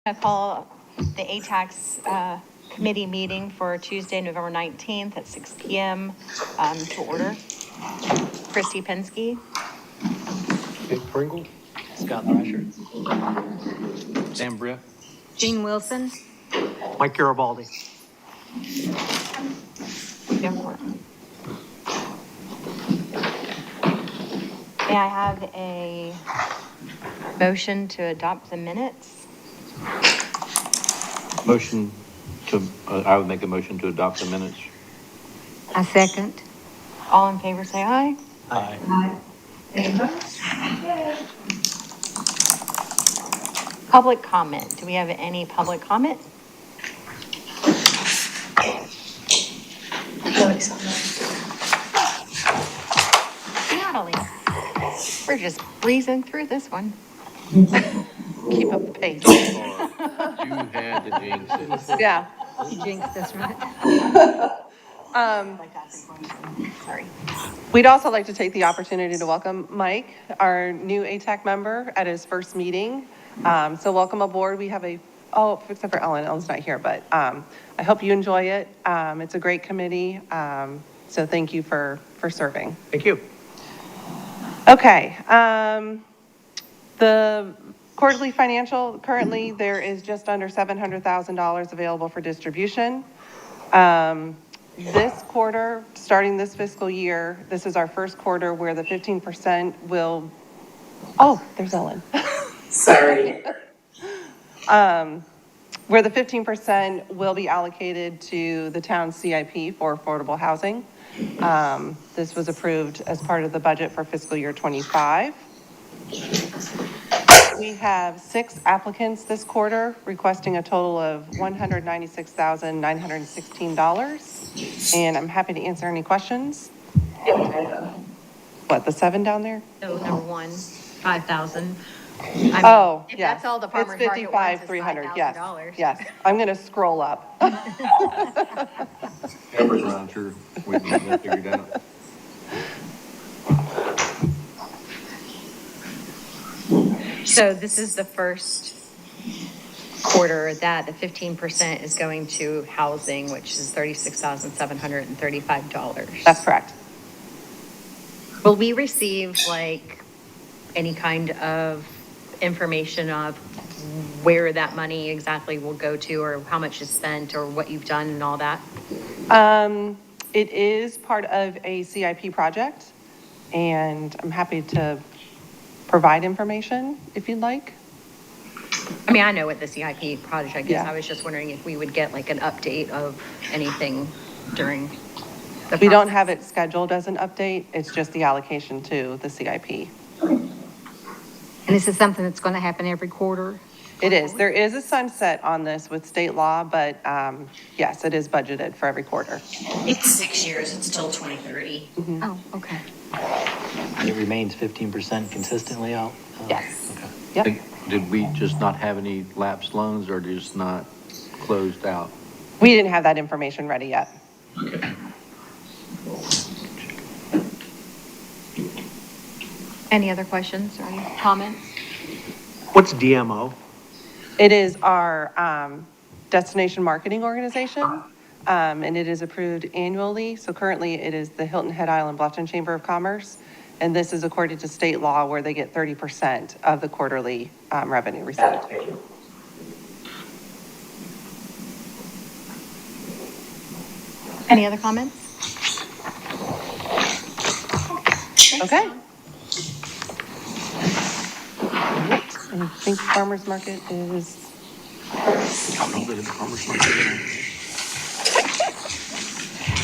I call the ATAX committee meeting for Tuesday, November 19th at 6 p.m. To order. Christy Pensky. Nick Pringle. Scott Thrasher. Sam Britt. Gene Wilson. Mike Garibaldi. May I have a motion to adopt the minutes? Motion to, I would make a motion to adopt the minutes. I second. All in favor, say aye. Aye. Public comment. Do we have any public comment? Natalie, we're just breezing through this one. Keep up the pace. You had to jinx it. Yeah. You jinxed us, right? Sorry. We'd also like to take the opportunity to welcome Mike, our new ATAC member, at his first meeting. So welcome aboard. We have except for Ellen. Ellen's not here, but I hope you enjoy it. It's a great committee. So thank you for serving. Thank you. Okay. The quarterly financial, currently there is just under $700,000 available for distribution. This quarter, starting this fiscal year, this is our first quarter where the 15% will, there's Ellen. Sorry. Where the 15% will be allocated to the town CIP for affordable housing. This was approved as part of the budget for fiscal year 25. We have 6 applicants this quarter requesting a total of $196,916. And I'm happy to answer any questions. What, the 7 down there? So number one, 5,000. If That's yes. all the farmer's It's market wants is $55,300, yes, $5,000. yes. I'm gonna scroll up. Cameras around here, we can get that figured out. So this is the first quarter that the 15% is going to housing, which is $36,735. That's correct. Will we receive like any kind of information of where that money exactly will go to, or how much is spent, or what you've done and all that? It is part of a CIP project, and I'm happy to provide information if you'd like. I mean, I know what the CIP project is. Yeah. I was just wondering if we would get like an update of anything during the We don't process. have it scheduled as an update, it's just the allocation to the CIP. And this is something that's going to happen every quarter? It is. There is a sunset on this with state law, but yes, it is budgeted for every quarter. It's 6 years, it's till 2030. Oh, okay. It remains 15% consistently out? Yes. Okay. Yep. Did we just not have any lapsed loans or just not closed out? We didn't have that information ready yet. Any other questions or any comments? What's DMO? It is our destination marketing organization, and it is approved annually. So currently it is the Hilton Head Island Bluffton Chamber of Commerce. And this is according to state law where they get 30% of the quarterly revenue received. Any other comments? Okay. And I think farmer's market is,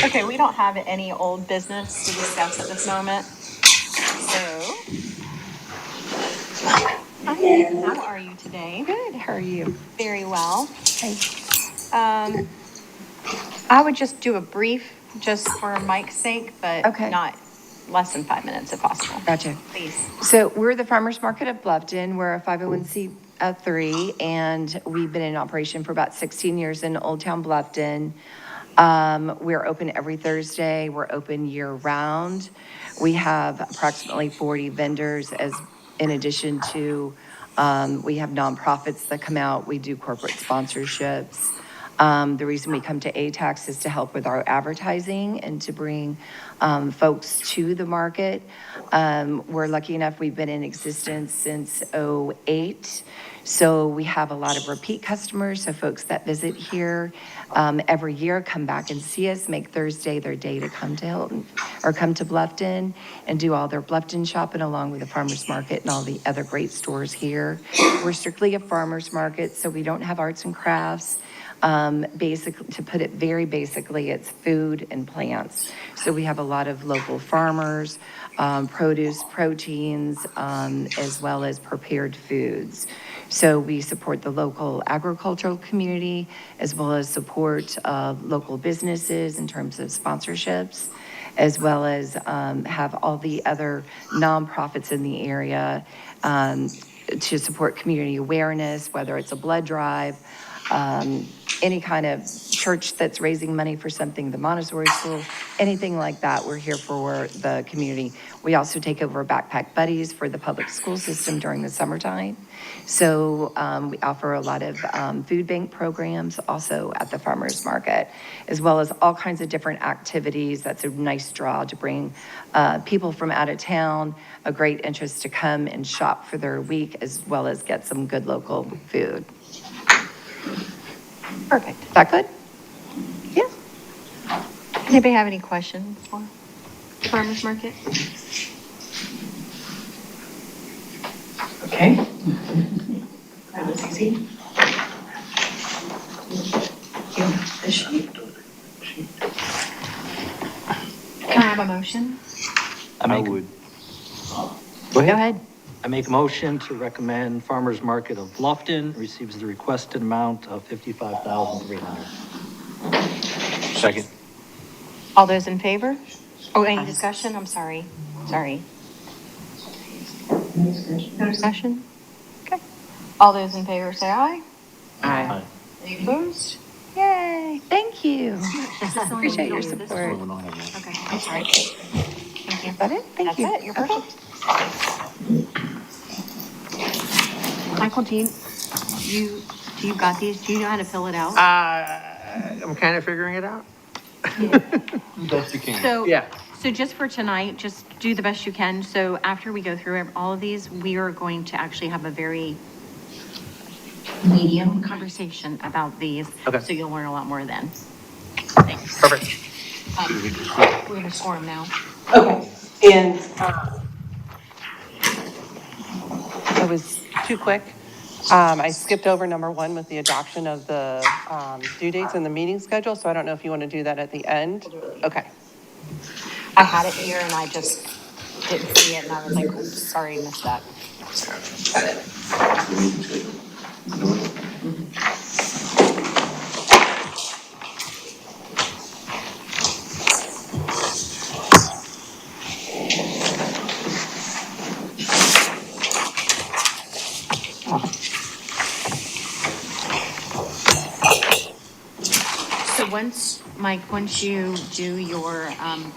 Okay, we don't have any old business to discuss at this moment. So, hi, how are you today? good, how are you? Very well. I would just do a brief, just for Mike's sake, but Okay. not less than 5 minutes if possible. Gotcha. Please. So we're the Farmers Market of Bluffton. We're a 501c3, and we've been in operation for about 16 years in Old Town Bluffton. We're open every Thursday. We're open year round. We have approximately 40 vendors in addition to We have nonprofits that come out. We do corporate sponsorships. The reason we come to ATAX is to help with our advertising and to bring folks to the market. We're lucky enough, we've been in existence since '08. So we have a lot of repeat customers, so folks that visit here every year come back and see us, make Thursday their day to come to Hilton or come to Bluffton and do all their Bluffton shopping along with the farmers market and all the other great stores here. We're strictly a farmers market, so we don't have arts and crafts. To put it very basically, it's food and plants. So we have a lot of local farmers, produce, proteins, as well as prepared foods. So we support the local agricultural community as well as support local businesses in terms of sponsorships, as well as have all the other nonprofits in the area to support community awareness, whether it's a blood drive, any kind of church that's raising money for something, the Montessori school, anything like that, we're here for the community. We also take over Backpack Buddies for the public school system during the summertime. So we offer a lot of food bank programs also at the farmers market, as well as all kinds of different activities. That's a nice draw to bring people from out of town, a great interest to come and shop for their week, as well as get some good local food. Perfect. Is that good? Yeah. Anybody have any questions for the farmer's market? Okay. That was easy. Can I have a motion? I would. Go ahead. I make a motion to recommend Farmers Market of Bluffton receives the requested amount of $55,300. Second. All those in favor? Oh, any discussion? I'm sorry. Sorry. No discussion? Okay. All those in favor say aye. Aye. Any opposed? Yay. Thank you. Appreciate your support. Okay, I'm sorry. Thank you. Is that it? Thank That's you. it, you're Okay. perfect. Michael, do you got these? Do you know how to fill it out? I'm kind of figuring it out. Best you can. So, Yeah. so just for tonight, just do the best you can. So after we go through all of these, we are going to actually have a very medium conversation about these. Okay. So you'll learn a lot more then. Thanks. Perfect. We're gonna score them now. Okay, and it was too quick. I skipped over number one with the adoption of the due dates and the meeting schedule, so I don't know if you want to do that at the end. Okay. I had it here and I just didn't see it and I was like, oops, sorry, missed that. So once you do your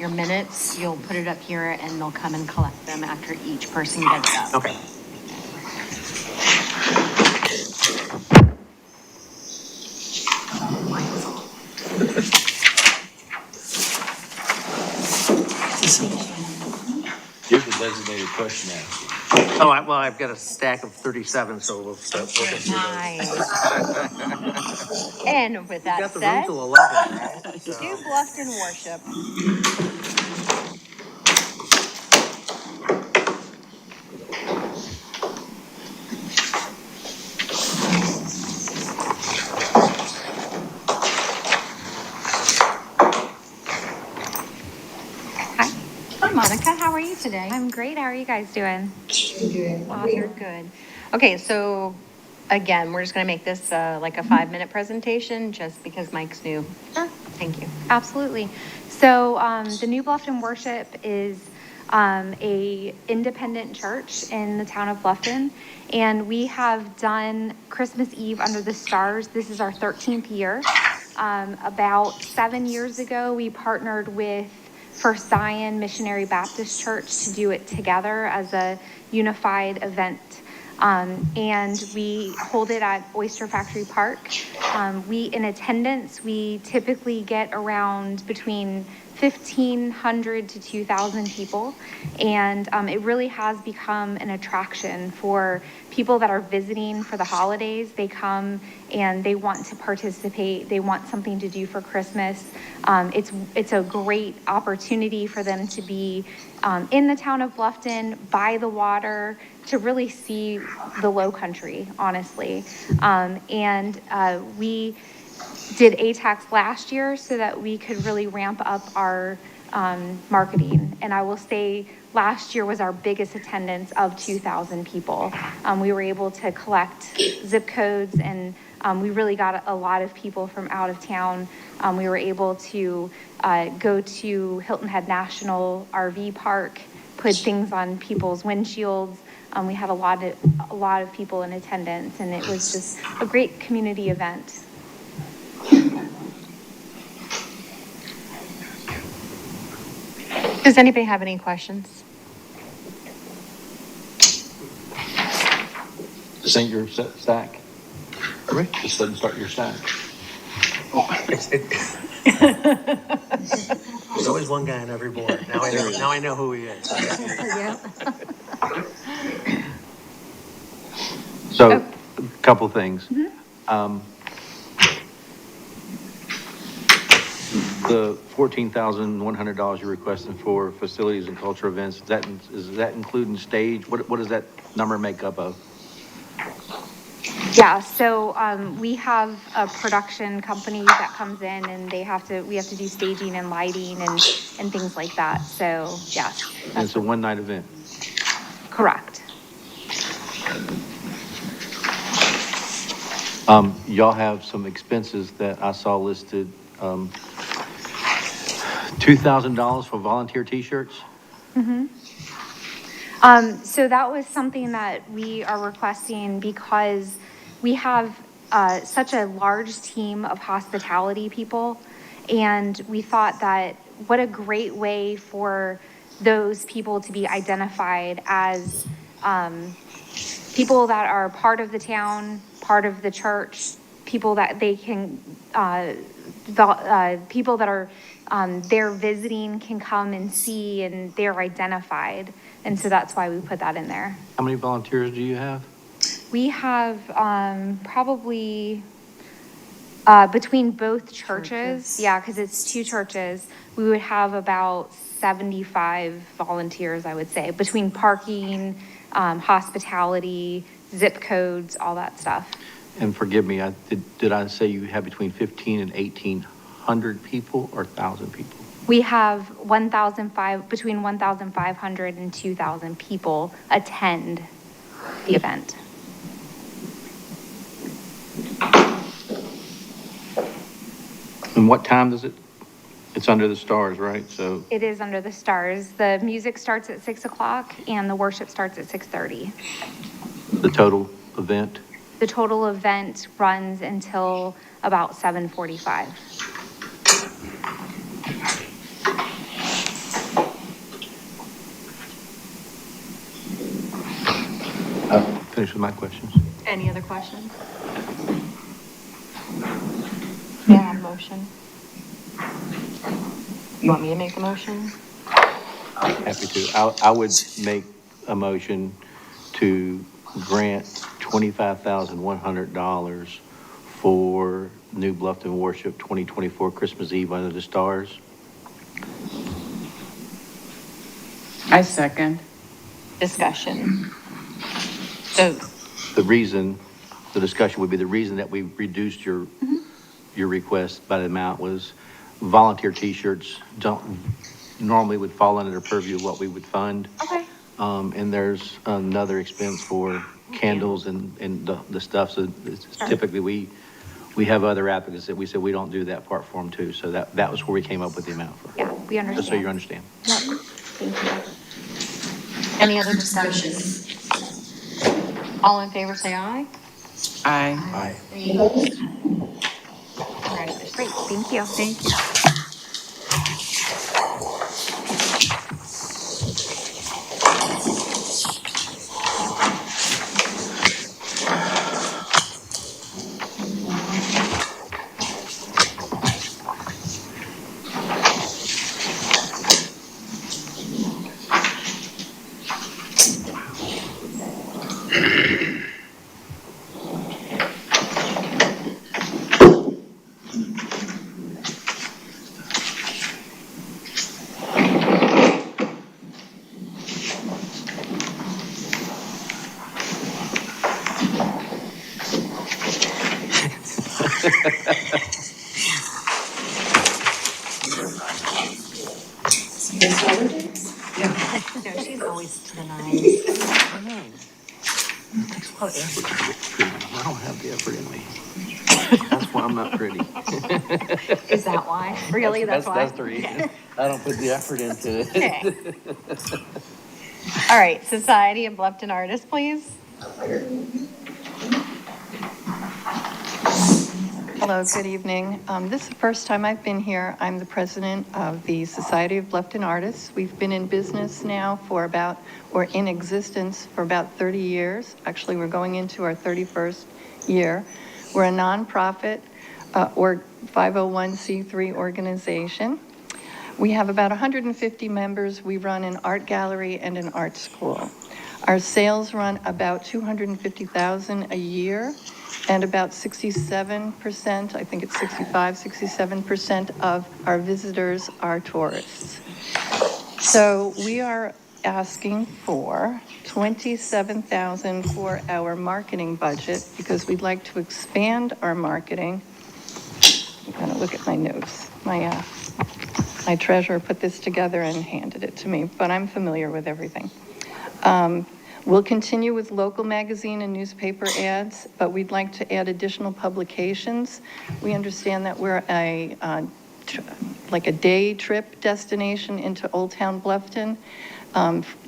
minutes, you'll put it up here and they'll come and collect them after each person gets up. Okay. You're the designated question asker. Oh, well, I've got a stack of 37, so we'll start. We'll get through those. Nice. And with that Got the room said, till 11, right? to Bluffton worship. Hi, Monica. How are you today? I'm great. How are you guys doing? Awesome. Good. Okay, so again, we're just gonna make this like a 5-minute presentation just because Mike's new. Sure. Thank you. Absolutely. So the New Bluffton Worship is a independent church in the town of Bluffton, and we have done Christmas Eve under the stars. This is our 13th year. About 7 years ago, we partnered with First Zion Missionary Baptist Church to do it together as a unified event And we hold it at Oyster Factory Park. In attendance, we typically get around between 1,500 to 2,000 people. And it really has become an attraction for people that are visiting for the holidays. They come and they want to participate. They want something to do for Christmas. It's a great opportunity for them to be in the town of Bluffton, by the water, to really see the low country, honestly. We did ATAX last year so that we could really ramp up our marketing. And I will say, last year was our biggest attendance of 2,000 people. We were able to collect zip codes, and we really got a lot of people from out of town. We were able to go to Hilton Head National RV Park, put things on people's windshields. We had a lot of people in attendance, and it was just a great community event. Does anybody have any questions? This ain't your stack? This doesn't start your stack. There's always one guy on every board. Now I know who he is. Yeah. So, a couple things. The $14,100 you're requesting for facilities and culture events, is that including stage? What does that number make up of? Yeah, so we have a production company that comes in, and we have to do staging and lighting and things like that. So, yes. And it's a one-night event. Correct. Y'all have some expenses that I saw listed, $2,000 for volunteer t-shirts? So that was something that we are requesting because we have such a large team of hospitality people. And we thought that what a great way for those people to be identified as people that are part of the town, part of the church, people that they can, people that are there visiting can come and see, and they're identified. And so that's why we put that in there. How many volunteers do you have? We have probably between both churches, yeah, because it's two churches, we would have about 75 volunteers, I would say, between parking, hospitality, zip codes, all that stuff. And forgive me, did I say you have between 15 and 1,800 people or 1,000 people? We have between 1,500 and 2,000 people attend the event. And what time does it? It's under the stars, right? So It is under the stars. The music starts at 6 o'clock and the worship starts at 6:30. the total event? The total event runs until about 7:45. Finish with my questions. Any other questions? May I have a motion? You want me to make a motion? Happy to. I would make a motion to grant $25,100 for New Bluffton Worship 2024 Christmas Eve under the stars. I second. Discussion. So, The discussion would be the reason that we reduced your request by the amount was volunteer t-shirts normally would fall under the purview of what we would fund. Okay. And there's another expense for candles and the stuff. So typically we have other applicants that we said we don't do that part for them too. So that was where we came up with the amount for. Yeah, we understand. Just so you understand. Yep. Thank you. any other discussion? All in favor, say aye. Aye. Aye. Congratulations. Great, thank you. Thank you. No, she's always to the nines. Takes a lot of effort to get pretty. I don't have the effort in me. That's why I'm not pretty. Is that why? Really? That's why? That's the reason. I don't put the effort into it. Okay. All right, Society of Bluffton Artists, please. Hello, good evening. This is the first time I've been here. I'm the president of the Society of Bluffton Artists. We've been in business now or in existence for about 30 years. Actually, we're going into our 31st year. We're a nonprofit or 501c3 organization. We have about 150 members. We run an art gallery and an art school. Our sales run about $250,000 a year, and about 67%, I think it's 67% of our visitors are tourists. So we are asking for $27,000 for our marketing budget because we'd like to expand our marketing. I'm going to look at my notes. My treasurer put this together and handed it to me, but I'm familiar with everything. We'll continue with local magazine and newspaper ads, but we'd like to add additional publications. We understand that we're like a day trip destination into Old Town Bluffton,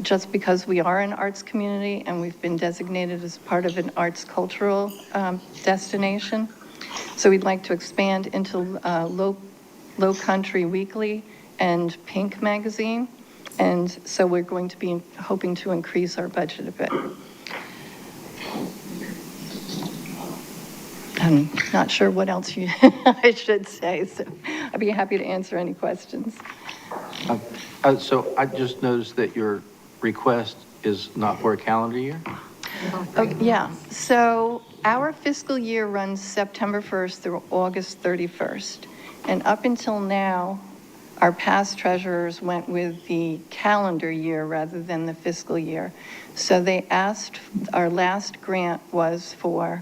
just because we are an arts community and we've been designated as part of an arts cultural destination. So we'd like to expand into Low Country Weekly and Pink Magazine. And so we're going to be hoping to increase our budget a bit. I'm not sure what else I should say, so I'd be happy to answer any questions. So I just noticed that your request is not for a calendar year? Oh, yeah, so our fiscal year runs September 1st through August 31st. And up until now, our past treasurers went with the calendar year rather than the fiscal year. So they asked, our last grant was for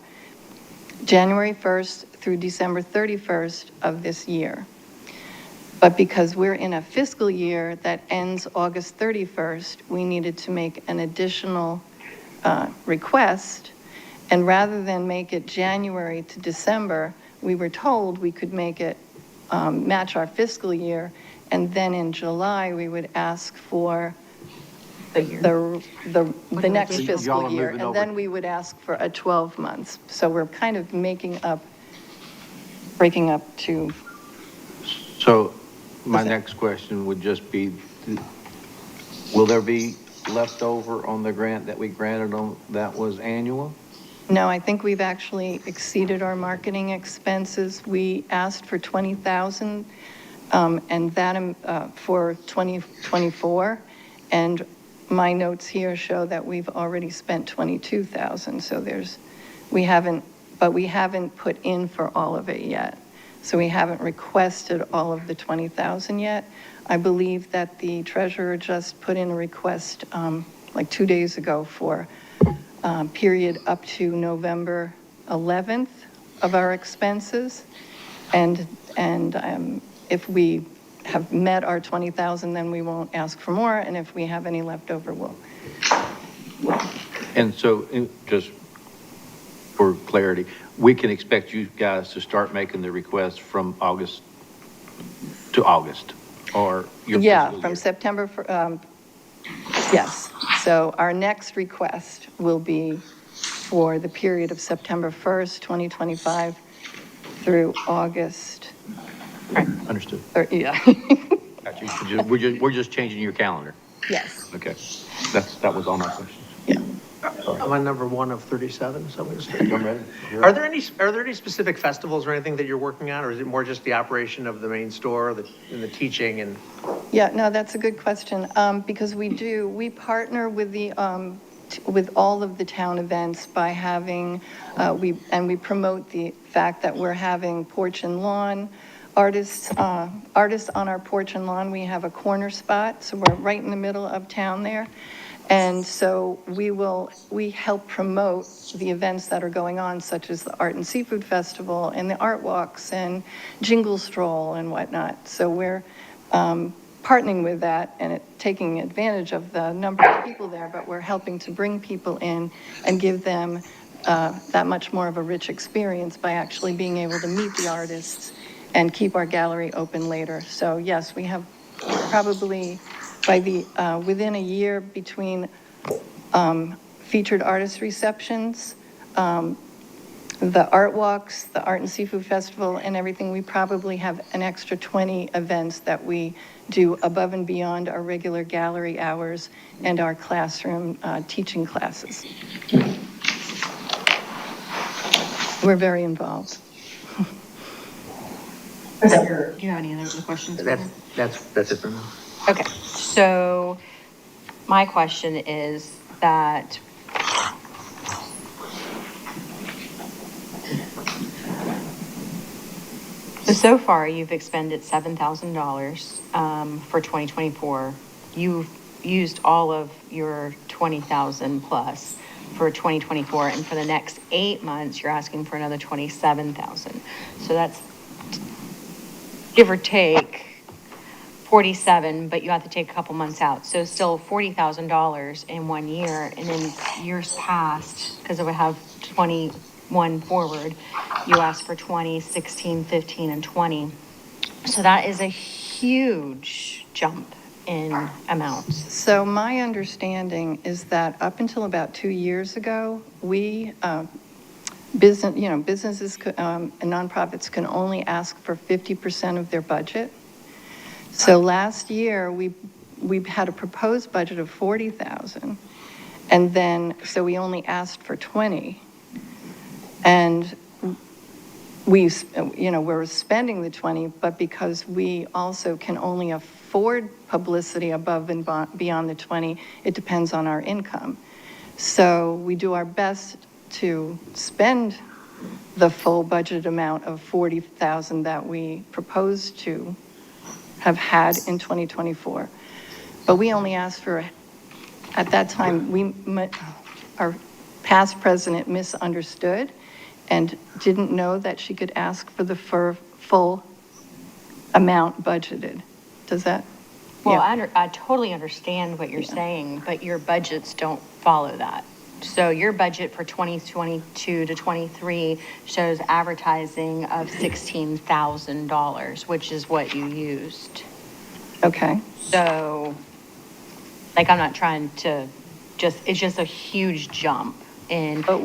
January 1st through December 31st of this year. But because we're in a fiscal year that ends August 31st, we needed to make an additional request. And rather than make it January to December, we were told we could make it match our fiscal year. And then in July, we would ask for the next So y'all fiscal are year. moving And over. then we would ask for a 12 months. So we're kind of breaking up to, So my Okay. next question would just be, will there be leftover on the grant that we granted on, that was annual? no, I think we've actually exceeded our marketing expenses. We asked for 20,000 and that for 2024. And my notes here show that we've already spent 22,000. So we haven't put in for all of it yet. So we haven't requested all of the 20,000 yet. I believe that the treasurer just put in a request like 2 days ago for period up to November 11th of our expenses. And if we have met our 20,000, then we won't ask for more. And if we have any left over, we'll. And so, just for clarity, we can expect you guys to start making the request from August to August, or your Yeah, fiscal from year? September, yes. So our next request will be for the period of September 1st, 2025 through August, Understood. yeah, Got you. We're just changing your calendar. yes, Okay. That was all my questions. yeah. I'm on number 1 of 37, so I'm going to stay. I'm ready. Are there any specific festivals or anything that you're working on, or is it more just the operation of the main store, and the teaching and? Yeah, no, that's a good question, because we partner with with all of the town events by having, we promote the fact that we're having porch and lawn, artists on our porch and lawn. We have a corner spot, so we're right in the middle of town there. And so we help promote the events that are going on, such as the Art and Seafood Festival and the Art Walks and Jingle Stroll and whatnot. So we're partnering with that and taking advantage of the number of people there, but we're helping to bring people in and give them that much more of a rich experience by actually being able to meet the artists and keep our gallery open later. So yes, we have probably within a year between featured artist receptions, the art walks, the Art and Seafood Festival, and everything, we probably have an extra 20 events that we do above and beyond our regular gallery hours and our classroom teaching classes. We're very involved. Do you have any other questions? That's it for me. Okay, so my question is that so far you've expended $7,000 for 2024. You've used all of your 20,000 plus for 2024, and for the next 8 months, you're asking for another 27,000. So that's give or take 47, but you have to take a couple months out. So still $40,000 in 1 year. And in years past, because it would have 21 forward, you asked for 20, 16, 15, and 20. So that is a huge jump in amounts. So my understanding is that up until about 2 years ago, businesses and nonprofits can only ask for 50% of their budget. So last year, we had a proposed budget of 40,000, and then, so we only asked for 20. And we're spending the 20, but because we also can only afford publicity above and beyond the 20, it depends on our income. So we do our best to spend the full budget amount of 40,000 that we proposed to have had in 2024. But we only asked for, at that time, our past president misunderstood and didn't know that she could ask for the full amount budgeted. Does that? Well, Yeah. I totally understand what you're saying, but your budgets don't follow that. So your budget for 2022 to 23 shows advertising of $16,000, which is what you used. Okay. So, like, I'm not trying to it's just a huge jump in. But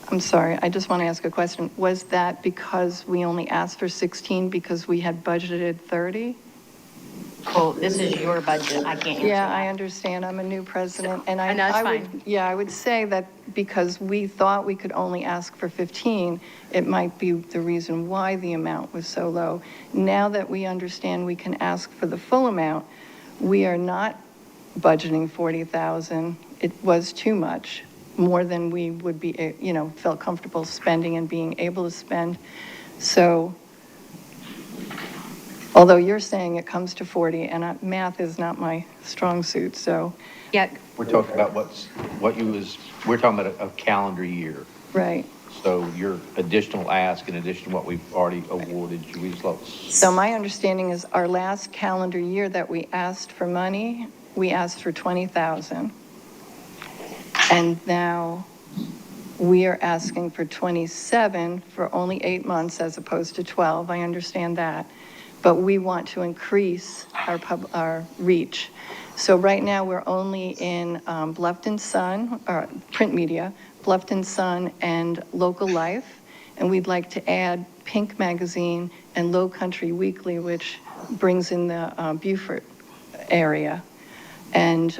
I'm sorry, I just want to ask a question. Was that because we only asked for 16 because we had budgeted 30? Well, this is your budget. I can't answer Yeah, that. I understand. I'm a new president, and I know, it's I would, fine. yeah, I would say that because we thought we could only ask for 15, it might be the reason why the amount was so low. Now that we understand we can ask for the full amount, we are not budgeting 40,000. It was too much, more than we would be, felt comfortable spending and being able to spend. So, although you're saying it comes to 40, and math is not my strong suit, so. Yeah, We're talking about we're talking about a calendar year. Right. So your additional ask in addition to what we've already awarded you, we just lost. So my understanding is our last calendar year that we asked for money, we asked for 20,000. And now we are asking for 27 for only 8 months as opposed to 12. I understand that. But we want to increase our reach. So right now, we're only in Bluffton Sun, or print media, Bluffton Sun and Local Life, and we'd like to add Pink Magazine and Low Country Weekly, which brings in the Beaufort area, and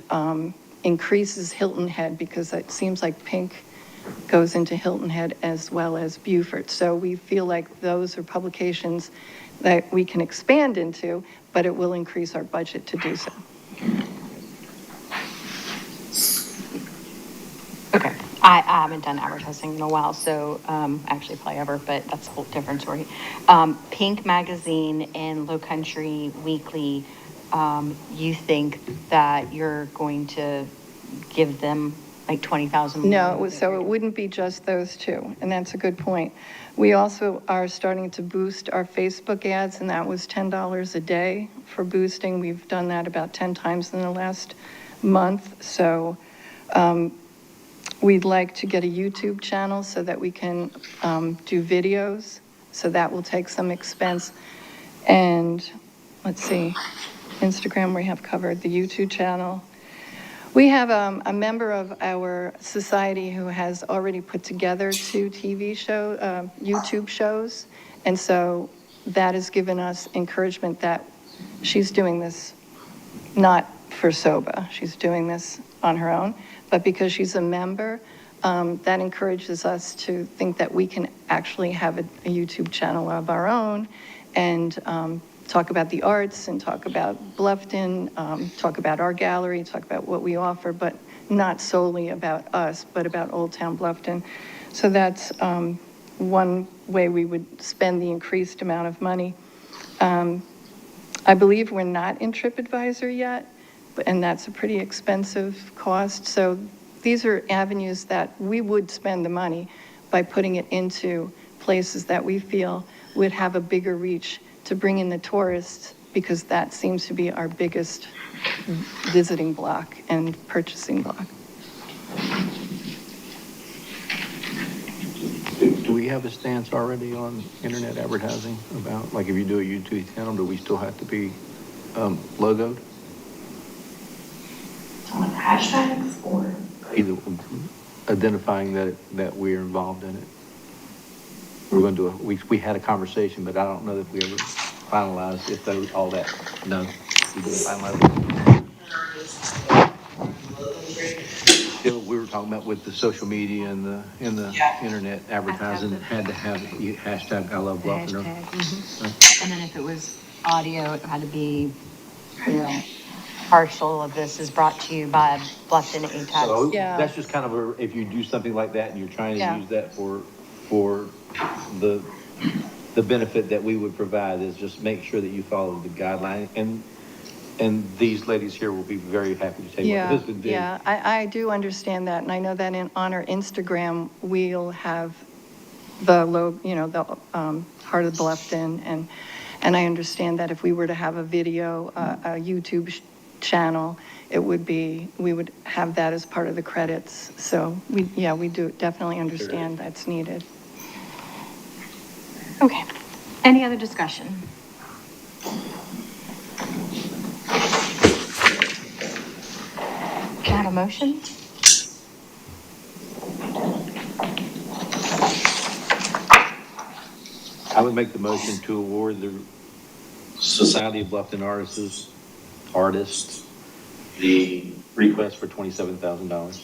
increases Hilton Head, because it seems like Pink goes into Hilton Head as well as Beaufort. So we feel like those are publications that we can expand into, but it will increase our budget to do so. okay. I haven't done advertising in a while, so actually probably ever, but that's a whole different story. Pink Magazine and Low Country Weekly, you think that you're going to give them like 20,000 more? No, so it wouldn't be just those two, and that's a good point. We also are starting to boost our Facebook ads, and that was $10 a day for boosting. We've done that about 10 times in the last month. So we'd like to get a YouTube channel so that we can do videos. So that will take some expense. And let's see, Instagram we have covered, the YouTube channel. We have a member of our society who has already put together 2 YouTube shows. And so that has given us encouragement that she's doing this not for SOBA. She's doing this on her own. But because she's a member, that encourages us to think that we can actually have a YouTube channel of our own and talk about the arts and talk about Bluffton, talk about our gallery, talk about what we offer, but not solely about us, but about Old Town Bluffton. So that's one way we would spend the increased amount of money. I believe we're not in TripAdvisor yet, and that's a pretty expensive cost. So these are avenues that we would spend the money by putting it into places that we feel would have a bigger reach to bring in the tourists, because that seems to be our biggest visiting block and purchasing block. Do we have a stance already on internet advertising about, like if you do a YouTube channel, do we still have to be logoed? On hashtags or? Either identifying that we're involved in it. We're going to do we had a conversation, but I don't know if we ever finalized if those, all that, no, we didn't finalize it. Still, we were talking about with the social media and the internet advertising, had to have hashtag I love Bluffton. And then if it was audio, it had to be, partial of this is brought to you by Bluffton ATAC. So Yeah. that's just kind of if you do something like that and you're trying to Yeah. use that for the benefit that we would provide, is just make sure that you follow the guideline, and these ladies here will be very happy to tell you what Yeah, this would do. yeah, I do understand that, and I know that on our Instagram, we'll have the the Heart of Bluffton, and I understand that if we were to have a video, a YouTube channel, we would have that as part of the credits. So we do definitely understand that's needed. Okay. Any other discussion? Can I have a motion? I would make the motion to award the Society of Bluffton artists the request for $27,000.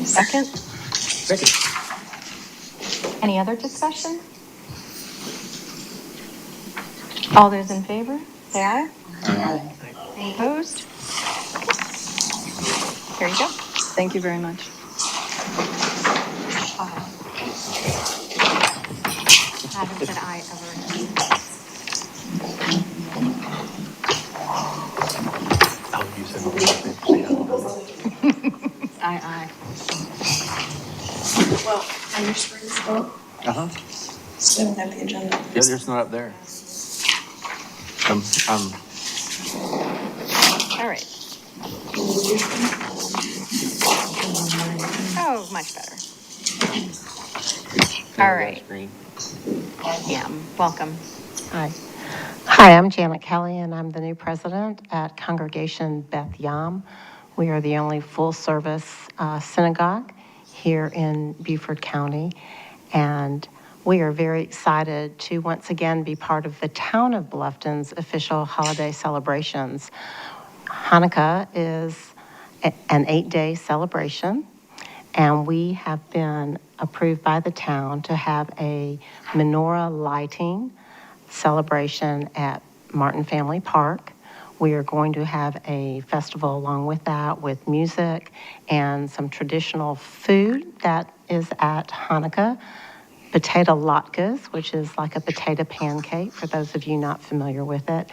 Second? Second. Any other discussion? All those in favor, say aye. Aye. Any opposed? Here you go. Thank you very much. I haven't said aye ever. Oh, you said Aye, aye. Well, on your screen still, Uh-huh. still don't have the agenda. Yeah, it's not up there. All right. Oh, much better. All right. Yeah, welcome. Hi. Hi, I'm Janet Kelly, and I'm the new president at Congregation Beth Yam. We are the only full-service synagogue here in Beaufort County, and we are very excited to once again be part of the town of Bluffton's official holiday celebrations. Hanukkah is an 8-day celebration, and we have been approved by the town to have a menorah lighting celebration at Martin Family Park. We are going to have a festival along with that, with music and some traditional food that is at Hanukkah. potato latkes, which is like a potato pancake, for those of you not familiar with it,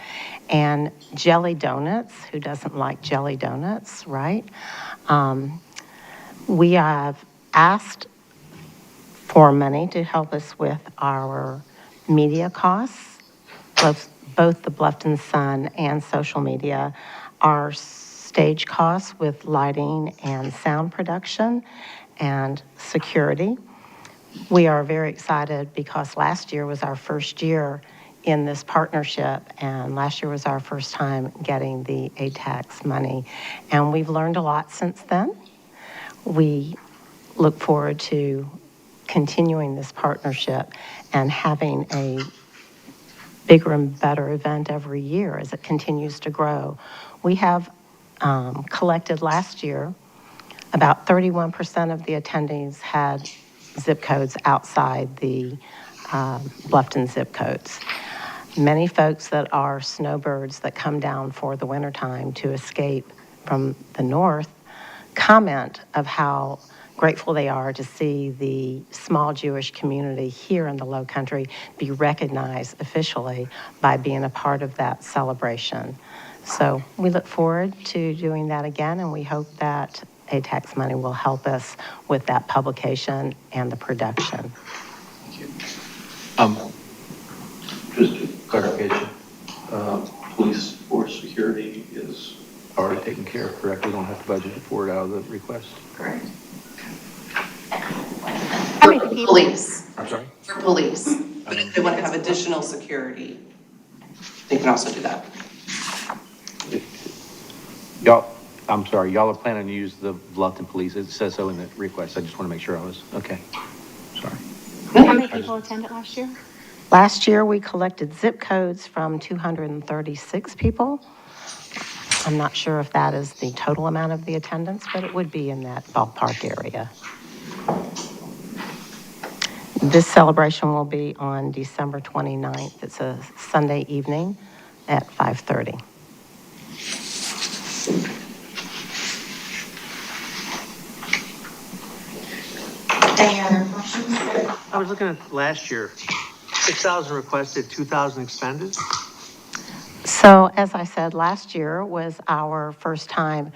and jelly donuts. Who doesn't like jelly donuts, right? We have asked for money to help us with our media costs, both the Bluffton Sun and social media, our stage costs with lighting and sound production and security. We are very excited because last year was our first year in this partnership, and last year was our first time getting the ATAX money. And we've learned a lot since then. We look forward to continuing this partnership and having a bigger and better event every year as it continues to grow. We have collected last year, about 31% of the attendees had zip codes outside the Bluffton zip codes. Many folks that are snowbirds that come down for the wintertime to escape from the north comment of how grateful they are to see the small Jewish community here in the Low Country be recognized officially by being a part of that celebration. So we look forward to doing that again, and we hope that ATAX money will help us with that publication and the production. Just a clarification, Police force security is already taken care of, correct? We don't have to budget for it out of the request? correct. How many people? Police, I'm sorry? for police. But if they want to have additional security, they can also do that. Y'all, I'm sorry, y'all are planning to use the Bluffton Police. It says so in the request. I just want to make sure I was, okay. Sorry. How many people attended last year? Last year, we collected zip codes from 236 people. I'm not sure if that is the total amount of the attendance, but it would be in that ballpark area. This celebration will be on December 29th. It's a Sunday evening at 5:30. Any other questions? I was looking at last year, 6,000 requested, 2,000 expended. So as I said, last year was our first time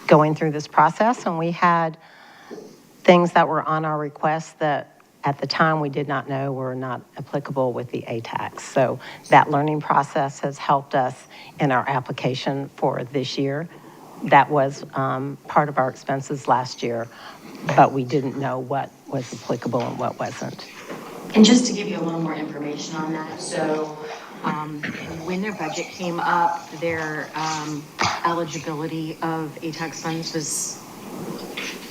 going through this process, and we had things that were on our request that at the time we did not know were not applicable with the ATAX. So that learning process has helped us in our application for this year. That was part of our expenses last year, but we didn't know what was applicable and what wasn't. And just to give you a little more information on that, so when their budget came up, their eligibility of ATAX funds was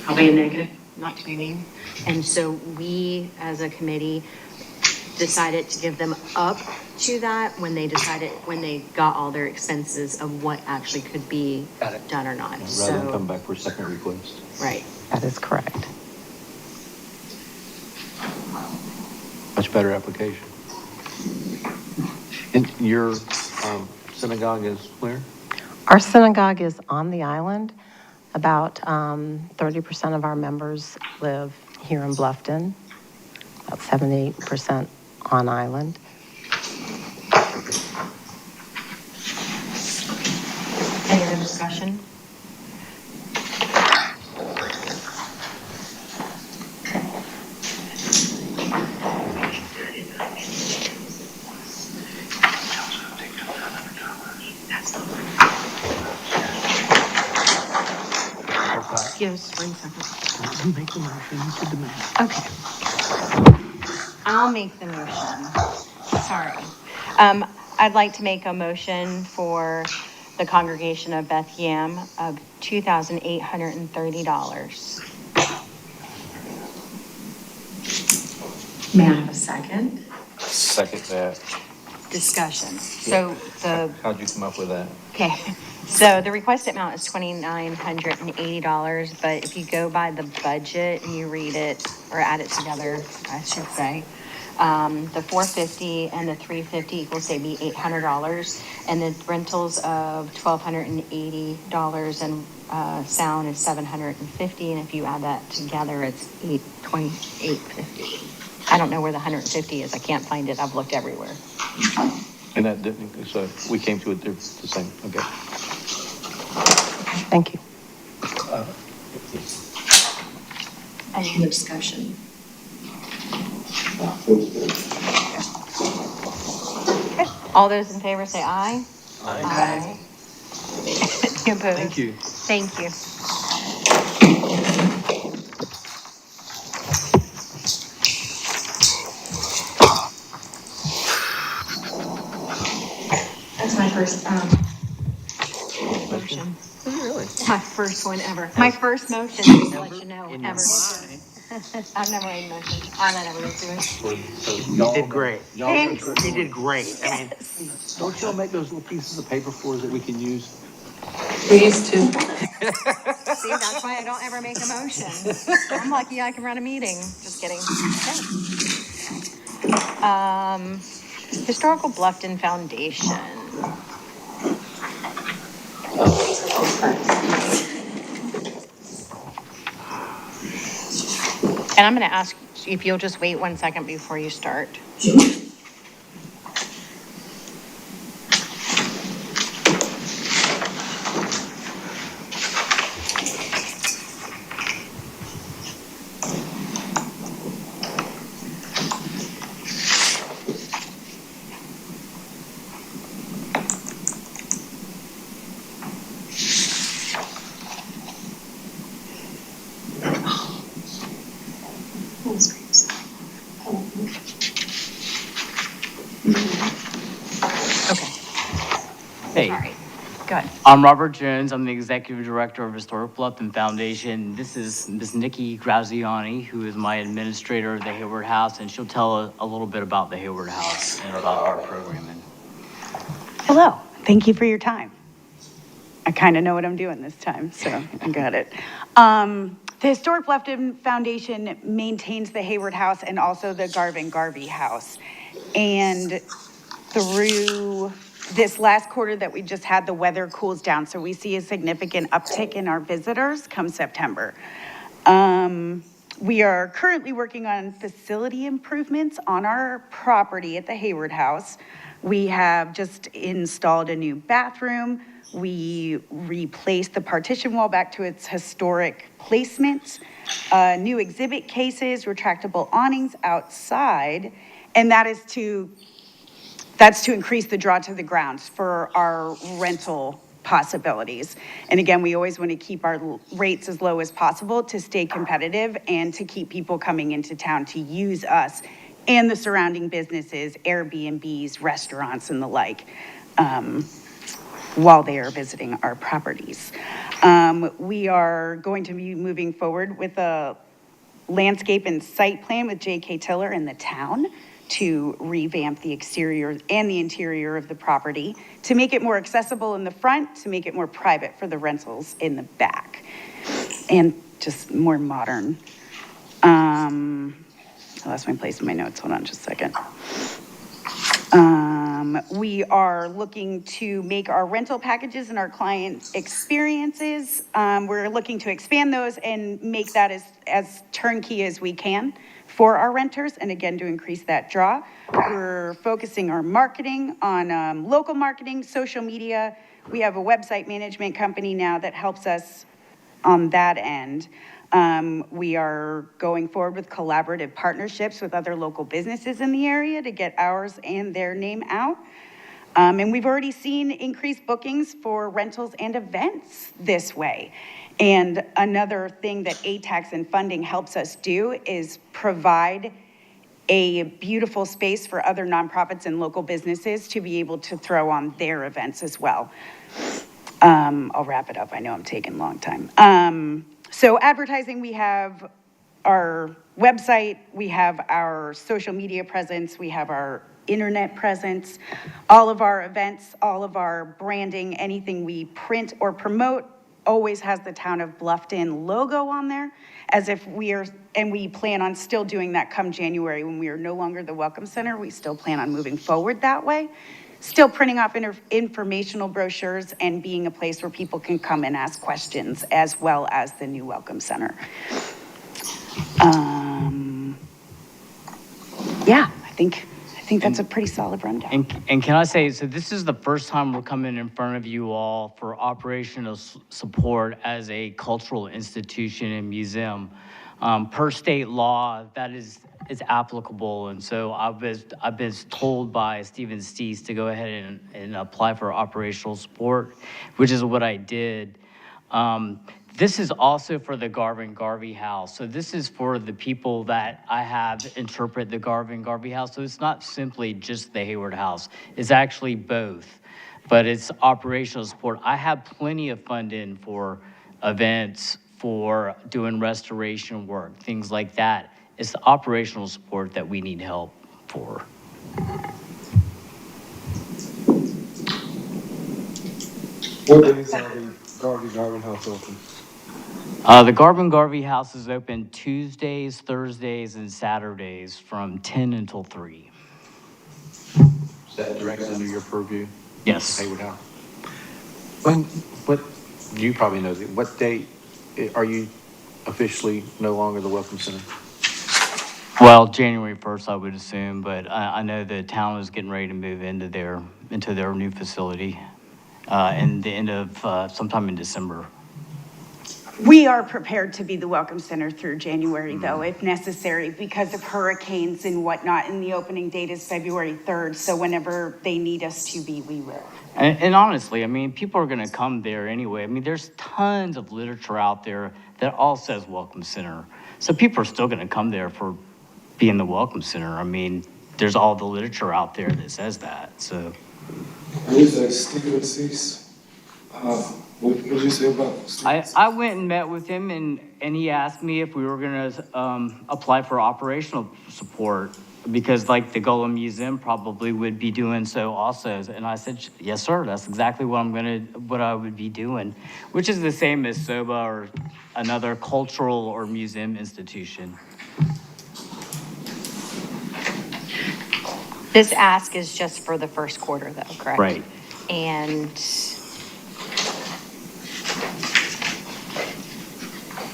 probably a negative, not to be mean. And so we, as a committee, decided to give them up to that when they got all their expenses of what actually could be done or not. Rather than come back for a second request. Right. That is correct. Much better application. And your synagogue is where? Our synagogue is on the island. About 30% of our members live here in Bluffton, about 70% on island. Any other discussion? Yes, 1 second. Make the motion to demand. Okay. I'll make the motion. Sorry. I'd like to make a motion for the congregation of Beth Yam of $2,830. May I have a second? Second that. Discussion. So How'd you come up with that? okay. So the requested amount is $2,980, but if you go by the budget and you read it, or add it together, I should say, the $450 and the $350 equals, say, be $800, and the rentals of $1,280 and sound is 750, and if you add that together, it's 828.50. I don't know where the 150 is. I can't find it. I've looked everywhere. And that didn't, so we came to it the same, okay. Thank you. Any discussion? Okay. All those in favor say aye. Aye. Any opposed? Thank you. Thank you. That's my first, Motion. My first one ever. My first motion, just to let you know, ever. I've never made a motion. I let everyone do it. You did great. Thanks. You did great. I mean, Don't y'all make those little pieces of paper for us that we can use? we used to. See, that's why I don't ever make a motion. I'm lucky I can run a meeting. Just kidding. Okay. Historical Bluffton Foundation. And I'm going to ask if you'll just wait 1 second before you start. Okay. Hey, All right. Go ahead. I'm Robert Jones. I'm the Executive Director of Historic Bluffton Foundation. This is Ms. Nikki Graziani, who is my administrator of the Hayward House, and she'll tell a little bit about the Hayward House and about our programming. Hello, thank you for your time. I kind of know what I'm doing this time, so I got it. The Historic Bluffton Foundation maintains the Hayward House and also the Garvin Garvey House. And through this last quarter that we just had, the weather cools down, so we see a significant uptick in our visitors come September. We are currently working on facility improvements on our property at the Hayward House. We have just installed a new bathroom. We replaced the partition wall back to its historic placement, new exhibit cases, retractable awnings outside, and that's to increase the draw to the grounds for our rental possibilities. And again, we always want to keep our rates as low as possible to stay competitive and to keep people coming into town to use us and the surrounding businesses, Airbnbs, restaurants, and the like, while they are visiting our properties. We are going to be moving forward with a landscape and site plan with J.K. Tiller in the town to revamp the exterior and the interior of the property, to make it more accessible in the front, to make it more private for the rentals in the back, and just more modern. I lost my place in my notes. Hold on just a second. We are looking to make our rental packages and our client experiences. We're looking to expand those and make that as turnkey as we can for our renters, and again, to increase that draw. We're focusing our marketing on local marketing, social media. We have a website management company now that helps us on that end. We are going forward with collaborative partnerships with other local businesses in the area to get ours and their name out. And we've already seen increased bookings for rentals and events this way. And another thing that ATAX and funding helps us do is provide a beautiful space for other nonprofits and local businesses to be able to throw on their events as well. I'll wrap it up. I know I'm taking a long time. So advertising, we have our website, we have our social media presence, we have our internet presence, all of our events, all of our branding, anything we print or promote always has the Town of Bluffton logo on there, as if and we plan on still doing that come January when we are no longer the Welcome Center. We still plan on moving forward that way. still printing off informational brochures and being a place where people can come and ask questions, as well as the new Welcome Center. Yeah, I think that's a pretty solid rundown. And can I say, so this is the first time we're coming in front of you all for operational support as a cultural institution and museum. Per state law, that is applicable, and so I've been told by Stephen Steese to go ahead and apply for operational support, which is what I did. This is also for the Garvin Garvey House. So this is for the people that I have interpret the Garvin Garvey House. So it's not simply just the Hayward House. It's actually both, but it's operational support. I have plenty of funding for events, for doing restoration work, things like that. It's the operational support that we need help for. What days are the Garvin House open? The Garvin Garvey House is open Tuesdays, Thursdays, and Saturdays from 10 until 3. Is that directly under your purview? Yes. Hayward House? You probably know, what date are you officially no longer the Welcome Center? Well, January 1st, I would assume, but I know the town is getting ready to move into their new facility in the end of sometime in December. We are prepared to be the Welcome Center through January, though, if necessary, because of hurricanes and whatnot, and the opening date is February 3rd, so whenever they need us to be, we will. And honestly, I mean, people are going to come there anyway. I mean, there's tons of literature out there that all says Welcome Center. So people are still going to come there for being the Welcome Center. I mean, there's all the literature out there that says that, so. What is that, Stephen Cease? What did you say about Stephen? I went and met with him, and he asked me if we were going to apply for operational support, because like the Golem Museum probably would be doing so also. And I said, yes, sir, that's exactly what I would be doing, which is the same as SOBA or another cultural or museum institution. This ask is just for the first quarter, though, correct? Right. And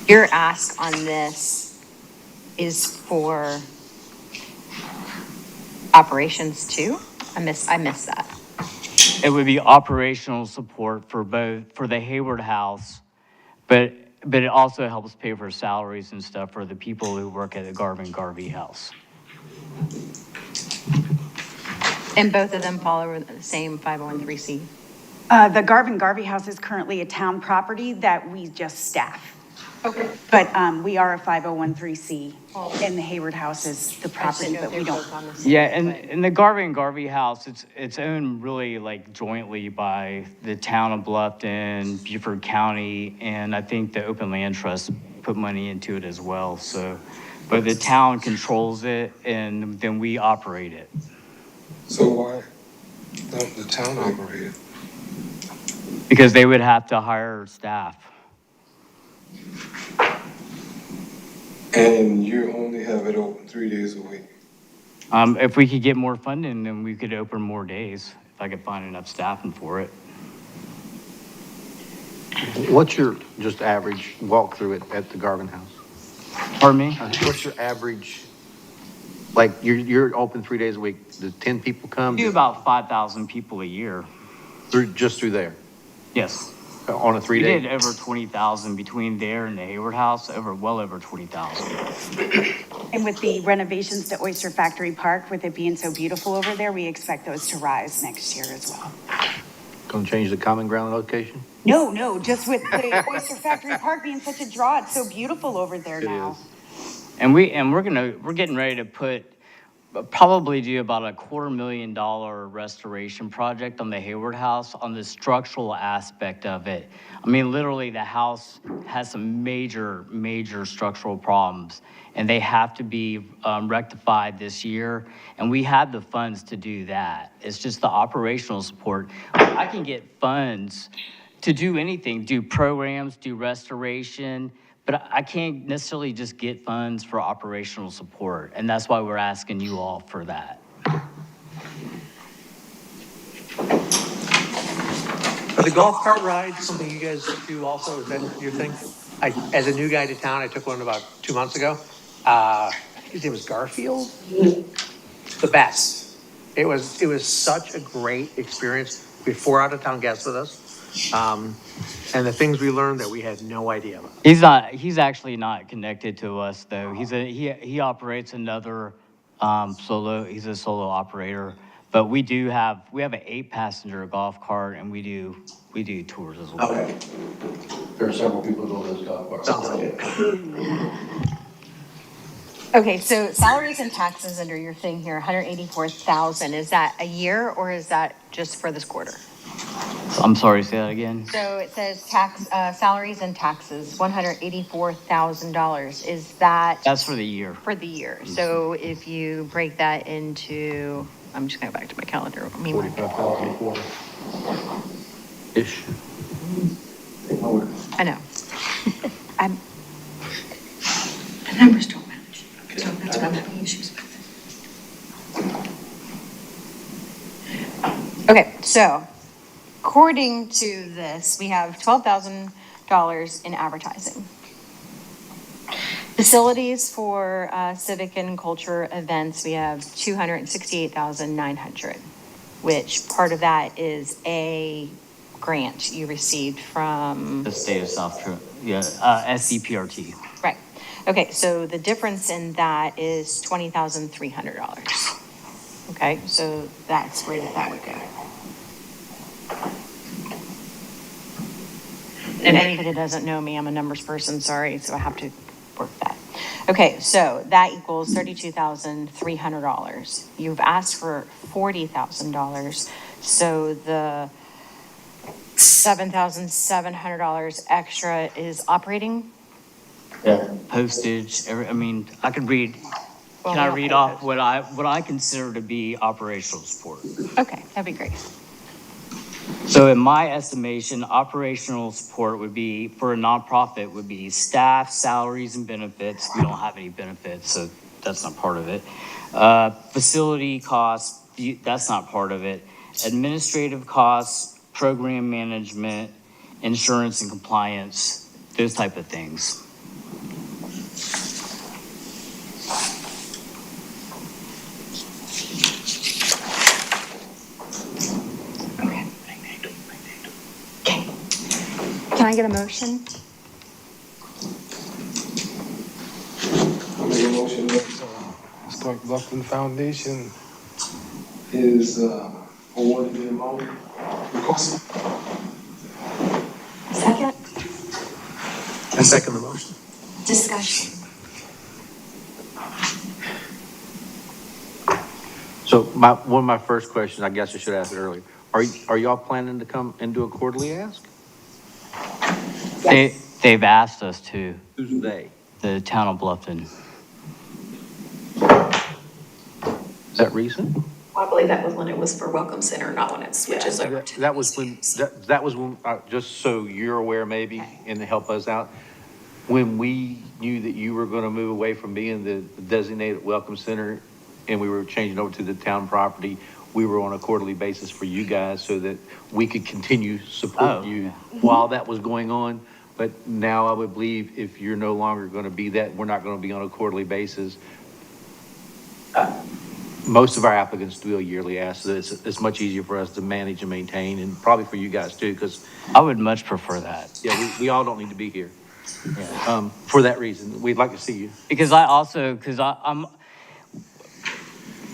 your ask on this is for operations too? I missed that. It would be operational support for the Hayward House, but it also helps pay for salaries and stuff for the people who work at the Garvin Garvey House. And both of them follow the same 501(c)(3). The Garvin Garvey House is currently a town property that we just staff. Okay. But we are a 501(c)(3), and the Hayward House is the property, but we don't. Yeah, and the Garvin Garvey House, it's owned really like jointly by the town of Bluffton, Beaufort County, and I think the Open Land Trust put money into it as well. So, but the town controls it, and then we operate it. So why don't the town operate it? Because they would have to hire staff. And you only have it open 3 days a week? If we could get more funding, then we could open more days, if I could find enough staffing for it. What's your just average walkthrough at the Garvin House? Pardon me? What's your average, like, you're open 3 days a week, do 10 people come? We do about 5,000 people a year. Just through there? Yes. On a 3 We day? did over 20,000 between there and the Hayward House, well over 20,000. And with the renovations to Oyster Factory Park, with it being so beautiful over there, we expect those to rise next year as well. Gonna change the common ground location? No, just with the Oyster Factory Park being such a draw, it's so beautiful over there It now. is. And we're getting ready to probably do about $250,000 restoration project on the Hayward House on the structural aspect of it. I mean, literally the house has some major structural problems, and they have to be rectified this year. And we have the funds to do that. It's just the operational support. I can get funds to do anything, do programs, do restoration, but I can't necessarily just get funds for operational support, and that's why we're asking you all for that. the golf cart ride, something you guys do also, is that your thing? As a new guy to town, I took one about 2 months ago. I think his name was Garfield. The best. It was such a great experience. We had 4 out-of-town guests with us. And the things we learned that we had no idea about. He's actually not connected to us though. He operates another, he's a solo operator. But we have an 8-passenger golf cart and we do tours as well. Okay. There are several people who go to those golf carts. Sounds like it. Okay, so salaries and taxes under your thing here, 184,000, is that a year or is that just for this quarter? I'm sorry, say that again. So it says salaries and taxes, $184,000. Is that? That's for the year. For the year. So if you break that into, I'm just going to go back to my calendar. Meanwhile. 45,000 a quarter. Ish. I know. The numbers don't match. So that's what I'm having issues with. Okay, so according to this, we have $12,000 in advertising. Facilities for civic and culture events, we have $268,900, which part of that is a grant you received from The state of South Carolina, yeah, SCPRT. Right. Okay, so the difference in that is $20,300. Okay, so that's where that would go. And anybody that doesn't know me, I'm a numbers person, sorry, so I have to work that. Okay, so that equals $32,300. You've asked for $40,000, so the $7,700 extra is operating? Yeah. Postage, I could read, can I read off what I consider to be operational support? Okay, that'd be great. So in my estimation, operational support would be, for a nonprofit, would be staff, salaries, and benefits. We don't have any benefits, so that's not part of it. Facility costs, that's not part of it. Administrative costs, program management, insurance and compliance, those type of things. Can I get a motion? I make a motion that Historic Bluffton Foundation is awarded the amount requested. Second, I second the motion. discussion. So one of my first questions, I guess I should ask it earlier. Are y'all planning to come and do a quarterly ask? They've asked us to, Who's they? the town of Bluffton. Is that recent? I believe that was when it was for Welcome Center, not when it switches over to. That was when, that was when, just so you're aware maybe, and to help us out, when we knew that you were gonna move away from being the designated welcome center and we were changing over to the town property, we were on a quarterly basis for you guys so that we could continue support you while that was going on. But now I would believe if you're no longer gonna be that, we're not gonna be on a quarterly basis. Most of our applicants do a yearly ask, so it's much easier for us to manage and maintain, and probably for you guys too, because, I would much prefer that. yeah, we all don't need to be here. For that reason, we'd like to see you. Because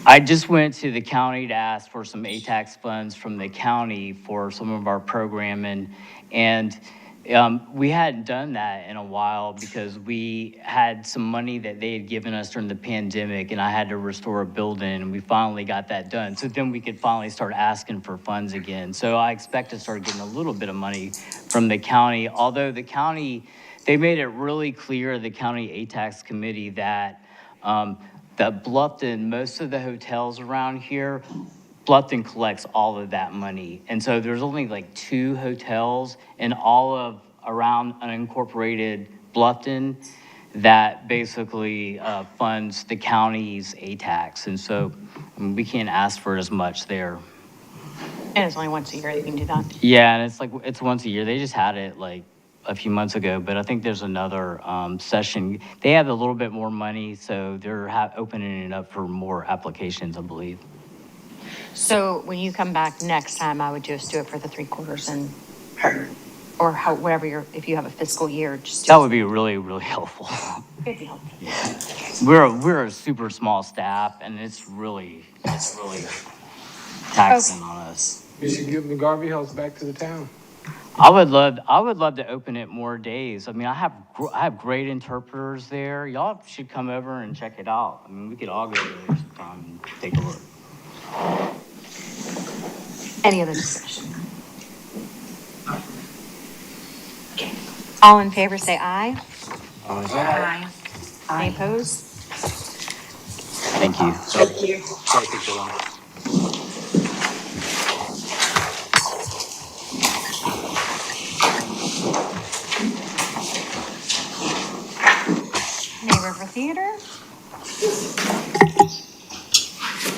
I just went to the county to ask for some ATAX funds from the county for some of our programming. And we hadn't done that in a while because we had some money that they had given us during the pandemic and I had to restore a building and we finally got that done. So then we could finally start asking for funds again. So I expect to start getting a little bit of money from the county, although the county, they made it really clear, the county ATAX committee, that that Bluffton, most of the hotels around here, Bluffton collects all of that money. And so there's only like 2 hotels in all of around unincorporated Bluffton that basically funds the county's ATAX. And so we can't ask for as much there. And it's only once a year that you can do that. Yeah, and it's like, it's once a year. They just had it like a few months ago, but I think there's another session. They have a little bit more money, so they're opening it up for more applications, I believe. So when you come back next time, I would just do it for the 3 quarters and, or how, whatever if you have a fiscal year, just do That it. would be really, really helpful. It'd be helpful. We're a super small staff, and it's really taxing on us. You should give the Garvey House back to the town. I would love to open it more days. I mean, I have great interpreters there. Y'all should come over and check it out. I mean, we could all go there sometime and take a look. Any other discussion? Okay. All in favor, say aye. Aye. Any opposed? Thank you. Sorry it took so long. May River Theater?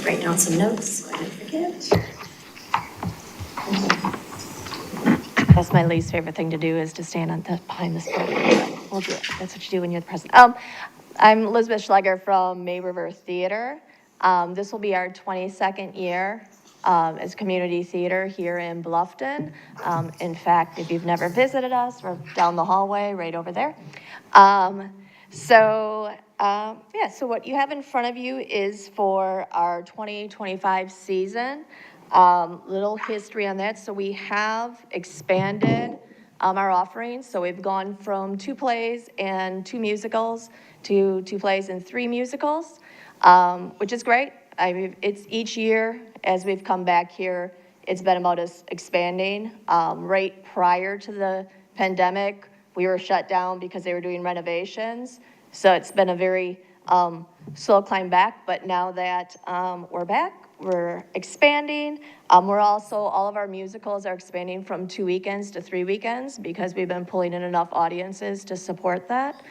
Write down some notes so I don't forget. That's my least favorite thing to do is to stand behind this podium. We'll do it. That's what you do when you're the president. I'm Elizabeth Schlegger from May River Theater. This will be our 22nd year as community theater here in Bluffton. In fact, if you've never visited us, we're down the hallway right over there. So what you have in front of you is for our 2025 season. Little history on that. So we have expanded our offerings. So we've gone from 2 plays and 2 musicals to 2 plays and 3 musicals, which is great. I mean, it's each year as we've come back here, it's been about us expanding. Right prior to the pandemic, we were shut down because they were doing renovations. So it's been a very slow climb back, but now that we're back, we're expanding. We're also, all of our musicals are expanding from 2 weekends to 3 weekends because we've been pulling in enough audiences to support that.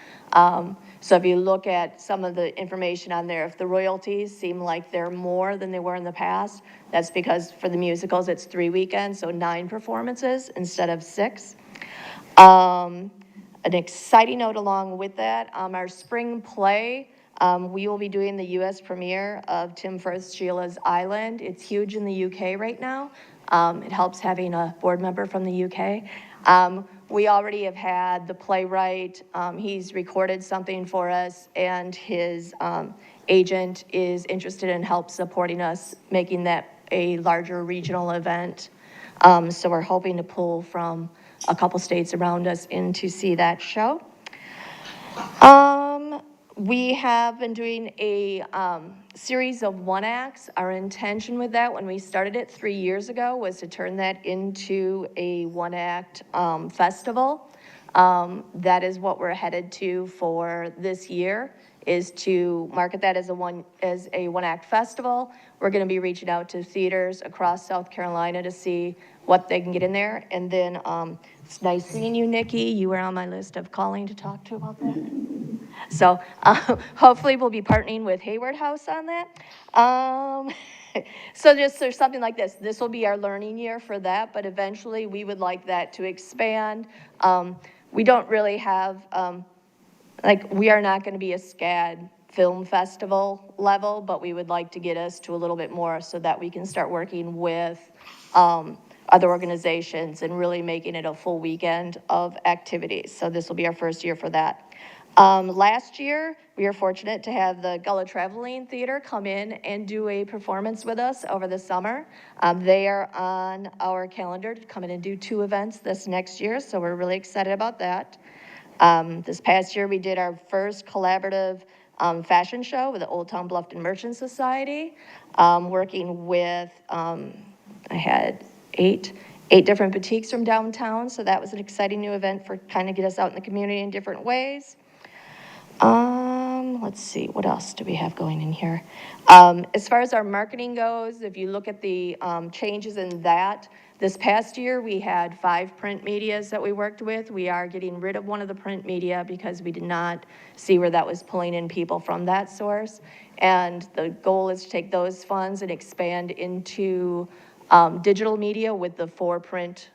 So if you look at some of the information on there, if the royalties seem like they're more than they were in the past, that's because for the musicals, it's 3 weekends, so 9 performances instead of 6. An exciting note along with that, our spring play, we will be doing the U.S. premiere of Tim Firth Sheila's Island. It's huge in the U.K. right now. It helps having a board member from the U.K. We already have had the playwright, he's recorded something for us, and his agent is interested in help supporting us, making that a larger regional event. So we're hoping to pull from a couple states around us in to see that show. We have been doing a series of 1-acts. Our intention with that, when we started it 3 years ago, was to turn that into a 1-act festival. That is what we're headed to for this year, is to market that as a 1-act festival. We're going to be reaching out to theaters across South Carolina to see what they can get in there. And then it's nice seeing you, Nikki. You were on my list of calling to talk to about that. So hopefully we'll be partnering with Hayward House on that. So just there's something like this. This will be our learning year for that, but eventually we would like that to expand. We don't really have, we are not going to be a SCAD film festival level, but we would like to get us to a little bit more so that we can start working with other organizations and really making it a full weekend of activities. So this will be our first year for that. Last year, we were fortunate to have the Gullah Traveling Theater come in and do a performance with us over the summer. They are on our calendar to come in and do 2 events this next year, so we're really excited about that. This past year, we did our first collaborative fashion show with the Old Town Bluffton Merchant Society, working with, I had 8 different boutiques from downtown, so that was an exciting new event for kind of get us out in the community in different ways. Let's see, what else do we have going in here? As far as our marketing goes, if you look at the changes in that, this past year, we had 5 print medias that we worked with. We are getting rid of one of the print media because we did not see where that was pulling in people from that source. And the goal is to take those funds and expand into digital media with the 4 print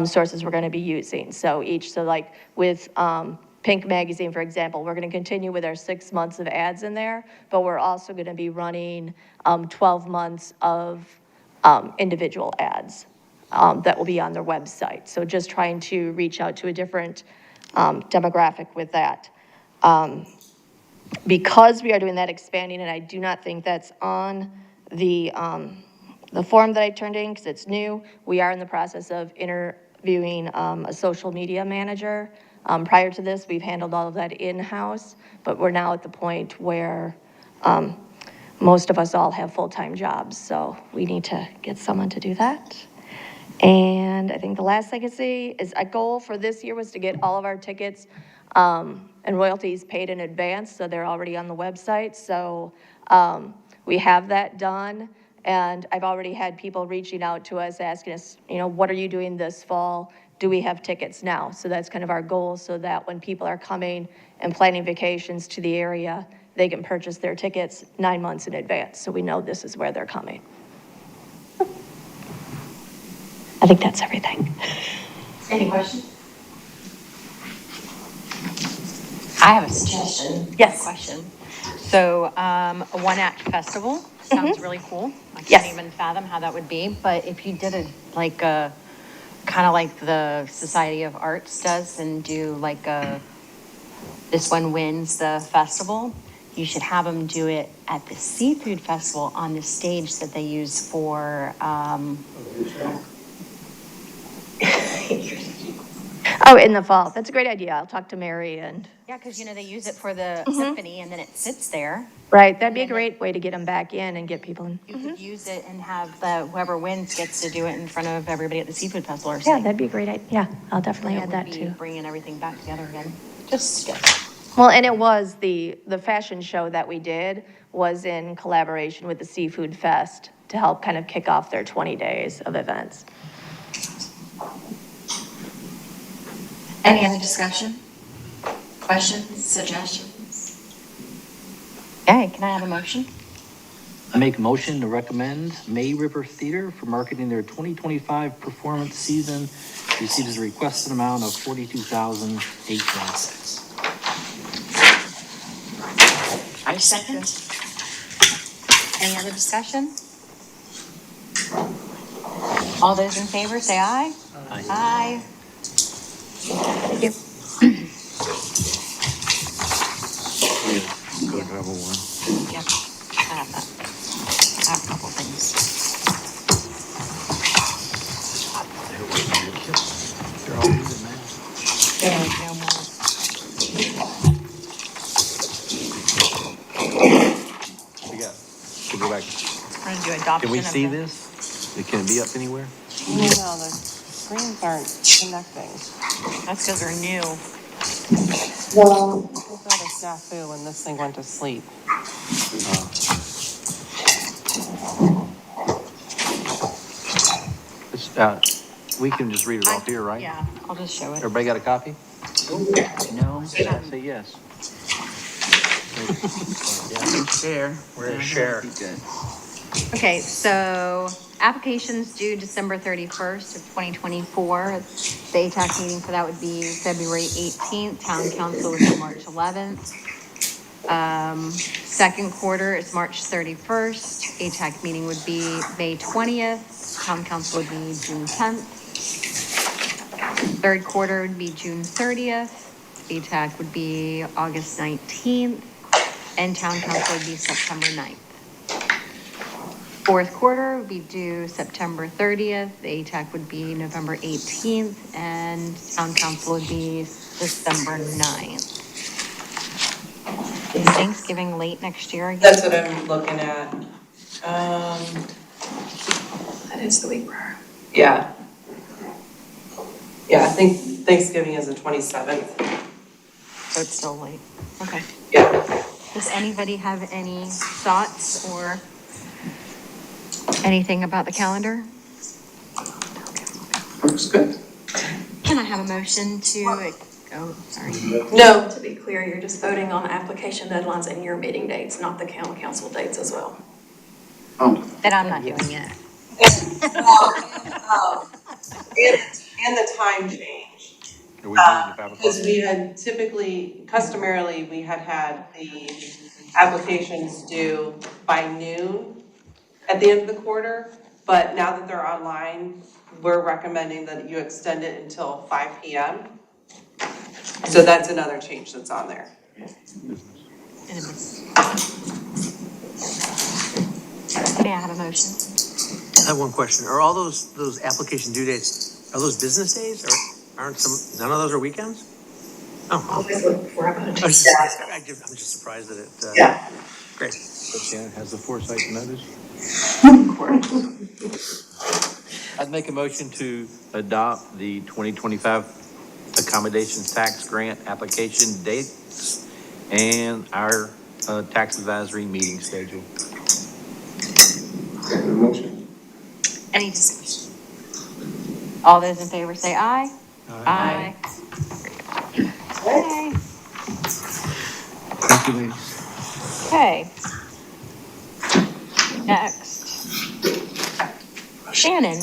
sources we're going to be using. So like with Pink Magazine, for example, we're going to continue with our 6 months of ads in there, but we're also going to be running 12 months of individual ads that will be on their website. So just trying to reach out to a different demographic with that. Because we are doing that expanding, and I do not think that's on the form that I turned in, because it's new, we are in the process of interviewing a social media manager. Prior to this, we've handled all of that in-house, but we're now at the point where most of us all have full-time jobs, so we need to get someone to do that. And I think the last thing I can say is a goal for this year was to get all of our tickets and royalties paid in advance, so they're already on the website. So we have that done, and I've already had people reaching out to us, asking us, what are you doing this fall? Do we have tickets now? So that's kind of our goal, so that when people are coming and planning vacations to the area, they can purchase their tickets 9 months in advance, so we know this is where they're coming. I think that's everything. Any questions? I have a suggestion. Yes. Question. So, a one-act festival sounds really cool. I Yes. can't even fathom how that would be, but if you did kind of like the Society of Arts does and do like this one wins the festival, you should have them do it at the seafood festival on the stage that they use for, Oh, in the fall. That's a great idea. I'll talk to Mary and, yeah, because, they use it for the symphony and then it sits there. right, that'd be a great way to get them back in and get people in. You could use it and have whoever wins gets to do it in front of everybody at the seafood festival or Yeah, something. that'd be a great idea. Yeah, I'll definitely It add would that be too. bringing everything back together again. Just Well, and it was the fashion show that we did was in collaboration with the Seafood Fest to help kind of kick off their 20 days of events. Any other discussion? Questions, suggestions? Okay, can I have a motion? I make a motion to recommend May River Theater for marketing their 2025 performance season receives a requested amount of $42,806. I second. Any other discussion? All those in favor, say aye. Aye. Aye. Thank you. Go travel one. Yep, I have that. I have a couple things. They're all using that. No more. We got, to go back. We're gonna do adoption. Can we of see the- this? It can be up anywhere? No, the screens aren't connecting. That's because they're new. Well, we got a snafu when this thing went to sleep. We can just read it off here, right? Yeah, I'll just show it. Everybody got a copy? No, say yes. Share. We're gonna share. Okay, so applications due December 31st of 2024. The ATAC meeting for that would be February 18th. Town council would be March 11th. Second quarter is March 31st. ATAC meeting would be May 20th. Town council would be June 10th. Third quarter would be June 30th. ATAC would be August 19th. And town council would be September 9th. Fourth quarter would be due September 30th. The ATAC would be November 18th, and town council would be December 9th. Is Thanksgiving late next year again? That's what I'm looking at. That is the week we're. Yeah. Yeah, I think Thanksgiving is the 27th. So it's still late. Okay. Yeah. Does anybody have any thoughts or anything about the calendar? Looks good. Can I have a motion to, oh, sorry. No. To be clear, you're just voting on application deadlines and your meeting dates, not the county council dates as well. That I'm not doing it. And the time change. Are we moving to 5 o'clock? Because we had typically, customarily, we had the applications due by noon at the end of the quarter, but now that they're online, we're recommending that you extend it until 5 PM. So that's another change that's on there. May I have a motion? I have one question. Are all those application due dates, are those business days or aren't none of those are weekends? Oh. Always look for a I'm just surprised that it, great. But Shannon has the foresight to notice. I'd make a motion to adopt the 2025 accommodations tax grant application dates and our tax advisory meeting schedule. Second motion. Any discussion? All those in favor say aye. Aye. Okay. Thank you, ladies. Okay. Next. Shannon.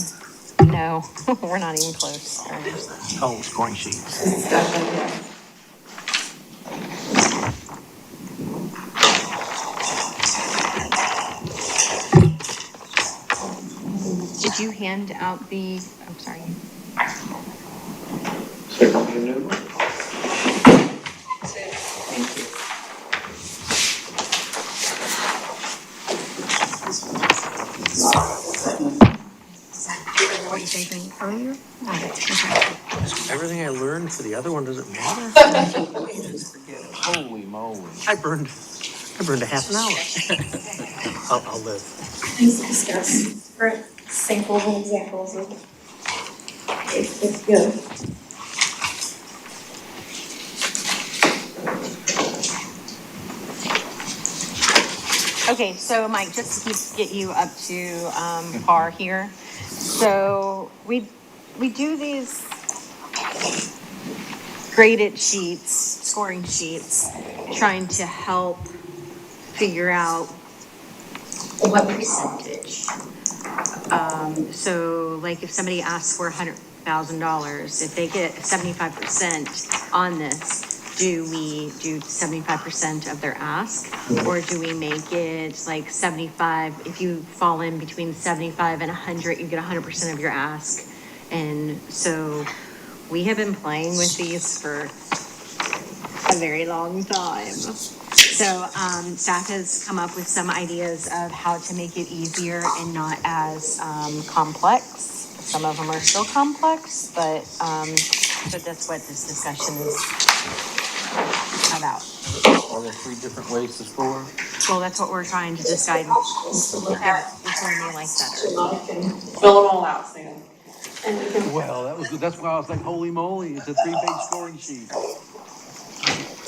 No, we're not even close. Oh, scoring sheets. Did you hand out the, I'm sorry. Second amendment. Thank you. What you thinking earlier? Everything I learned for the other one doesn't matter? Holy moly. I burned a half an hour. I'll live. Things to discuss for samples and examples of, it's good. Okay, so Mike, just to get you up to par here. So we do these graded sheets, scoring sheets, trying to help figure out What percentage? So like if somebody asks for $100,000, if they get 75% on this, do we do 75% of their ask? Or do we make it like 75, if you fall in between 75 and 100, you get 100% of your ask? And so we have been playing with these for a very long time. So staff has come up with some ideas of how to make it easier and not as complex. Some of them are still complex, but so that's what this discussion is about. Are there 3 different ways to score? Well, that's what we're trying to decide. Which one they like better. Fill them all out, Sam. Well, that's why I was like, holy moly, it's a 3-page scoring sheet.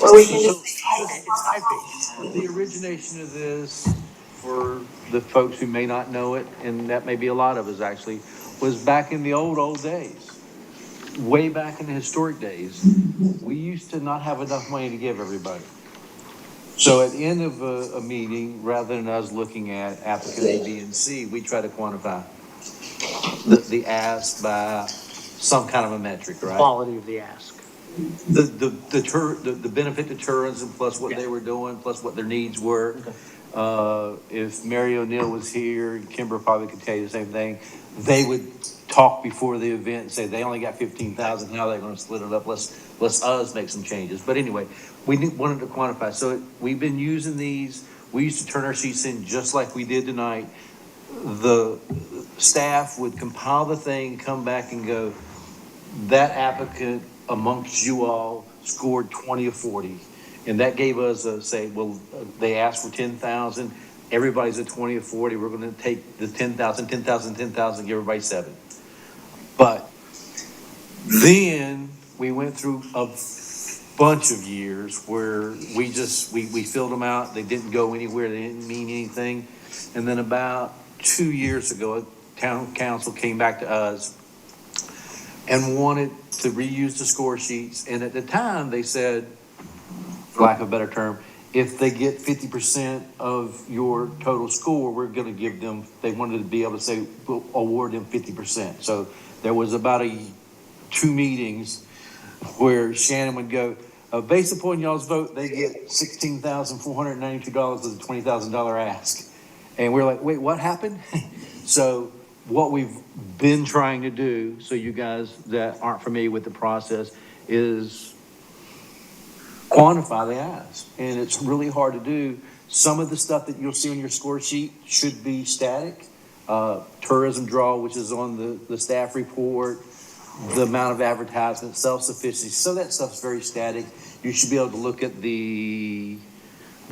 Well, we can just. It's 5 pages. The origination of this, for the folks who may not know it, and that may be a lot of us actually, was back in the old days. Way back in the historic days, we used to not have enough money to give everybody. So at the end of a meeting, rather than us looking at applicant A, B, and C, we try to quantify the ask by some kind of a metric, right? Quality of the ask. The benefit to tourism, plus what they were doing, plus what their needs were. If Mary O'Neill was here, and Kimber probably could tell you the same thing, they would talk before the event and say they only got 15,000, how they're gonna split it up, let's us make some changes. But anyway, wanted to quantify, so we've been using these, we used to turn our sheets in just like we did tonight. The staff would compile the thing, come back and go, that applicant amongst you all scored 20 or 40. And that gave us they asked for 10,000, everybody's at 20 or 40, we're gonna take the 10,000, give everybody 7. But then we went through a bunch of years where we filled them out, they didn't go anywhere, they didn't mean anything. And then about 2 years ago, town council came back to us and wanted to reuse the score sheets. And at the time, they said, for lack of a better term, if they get 50% of your total score, we're gonna give them, they wanted to be able to say, we'll award them 50%. So there was about 2 meetings where Shannon would go, based upon y'all's vote, they get $16,492 of the $20,000 ask. And we're like, wait, what happened? So what we've been trying to do, so you guys that aren't familiar with the process, is quantify the ask. And it's really hard to do. Some of the stuff that you'll see on your score sheet should be static. Tourism draw, which is on the staff report, the amount of advertisement, self-sufficiency, so that stuff's very static. You should be able to look at the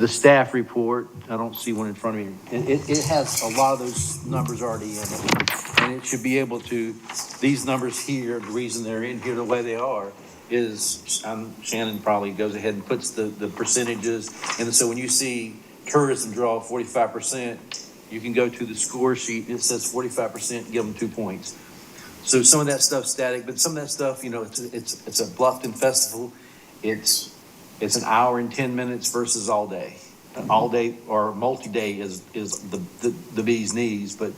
staff report. I don't see one in front of me. It has a lot of those numbers already in it. And it should be able to, these numbers here, the reason they're in here the way they are is, Shannon probably goes ahead and puts the percentages. And so when you see tourism draw 45%, you can go to the score sheet, it says 45%, give them 2 points. So some of that stuff's static, but some of that stuff, you know, it's a Bluffton festival. It's an hour and 10 minutes versus all day. All day or multi-day is the bee's knees, but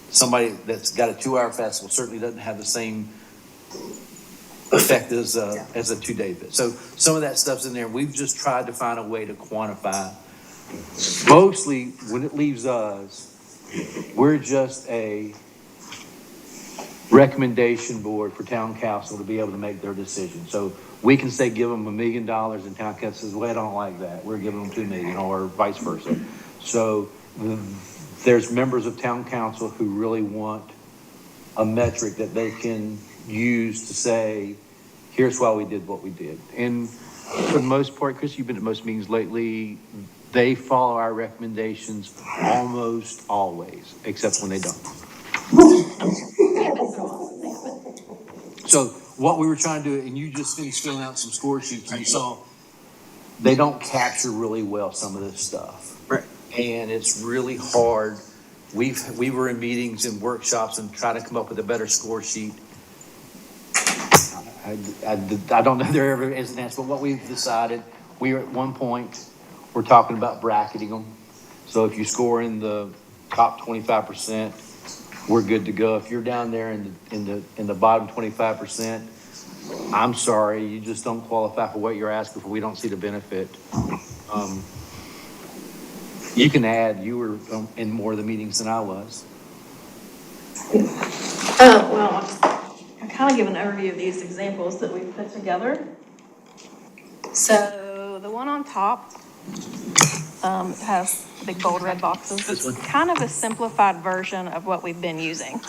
somebody that's got a 2-hour festival certainly doesn't have the same effect as a 2-day fit. So some of that stuff's in there. We've just tried to find a way to quantify. Mostly when it leaves us, we're just a recommendation board for town council to be able to make their decision. So we can say, give them $1 million, and town council says, well, I don't like that. We're giving them 2 million, or vice versa. So there's members of town council who really want a metric that they can use to say, here's why we did what we did. And for the most part, Chris, you've been at most meetings lately, they follow our recommendations almost always, except when they don't. So what we were trying to do, and you just finished filling out some score sheets, and you saw they don't capture really well some of this stuff. Right. And it's really hard. We were in meetings and workshops and try to come up with a better score sheet. I don't know if there ever is an answer, but what we've decided, we are at one point, we're talking about bracketing them. So if you score in the top 25%, we're good to go. If you're down there in the bottom 25%, I'm sorry, you just don't qualify for what you're asking for. We don't see the benefit. You can add, you were in more of the meetings than I was. Well, I'll kind of give an overview of these examples that we've put together. So the one on top has big bold red boxes. It's kind of a simplified version of what we've been using.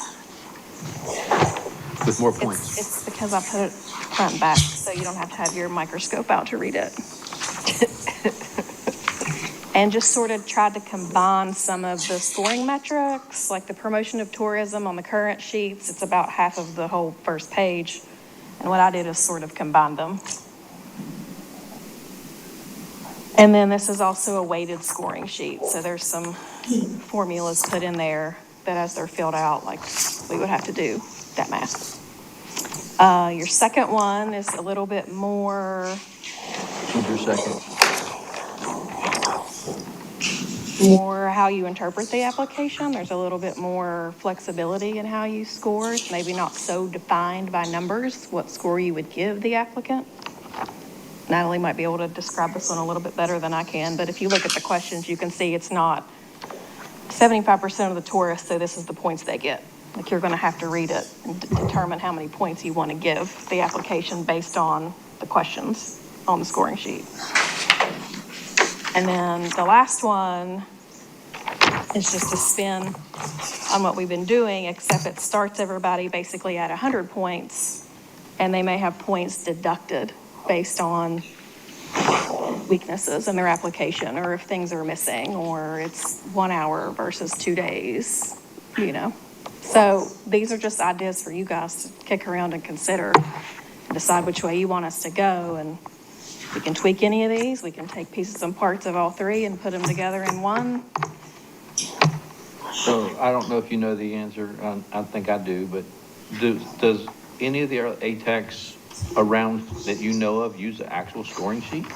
With more points. It's because I put it front and back, so you don't have to have your microscope out to read it. And just sort of tried to combine some of the scoring metrics, like the promotion of tourism on the current sheets. It's about half of the whole first page. And what I did is sort of combine them. And then this is also a weighted scoring sheet. So there's some formulas put in there that as they're filled out, like we would have to do that math. Your second one is a little bit more. Who's your second? More how you interpret the application. There's a little bit more flexibility in how you score. It's maybe not so defined by numbers, what score you would give the applicant. Natalie might be able to describe this one a little bit better than I can, but if you look at the questions, you can see it's not 75% of the tourists say this is the points they get. Like you're going to have to read it and determine how many points you want to give the application based on the questions on the scoring sheet. And then the last one is just a spin on what we've been doing, except it starts everybody basically at 100 points, and they may have points deducted based on weaknesses in their application, or if things are missing, or it's 1 hour versus 2 days, you know. So these are just ideas for you guys to kick around and consider, and decide which way you want us to go. And we can tweak any of these. We can take pieces and parts of all three and put them together in one. So I don't know if you know the answer. I think I do, but does any of the ATACs around that you know of use the actual scoring sheet?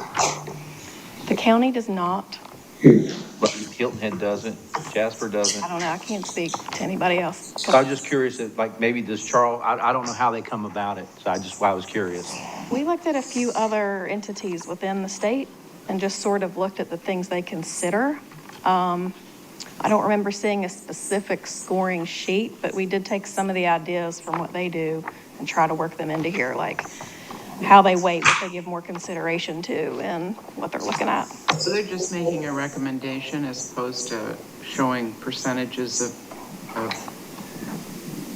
The county does not. But Hilton Head doesn't, Jasper doesn't. I don't know, I can't speak to anybody else. So I was just curious, if, like, maybe does Charles, I don't know how they come about it, so I was curious. We looked at a few other entities within the state and just sort of looked at the things they consider. I don't remember seeing a specific scoring sheet, but we did take some of the ideas from what they do and try to work them into here, like how they weight, what they give more consideration to, and what they're looking at. So they're just making a recommendation as opposed to showing percentages of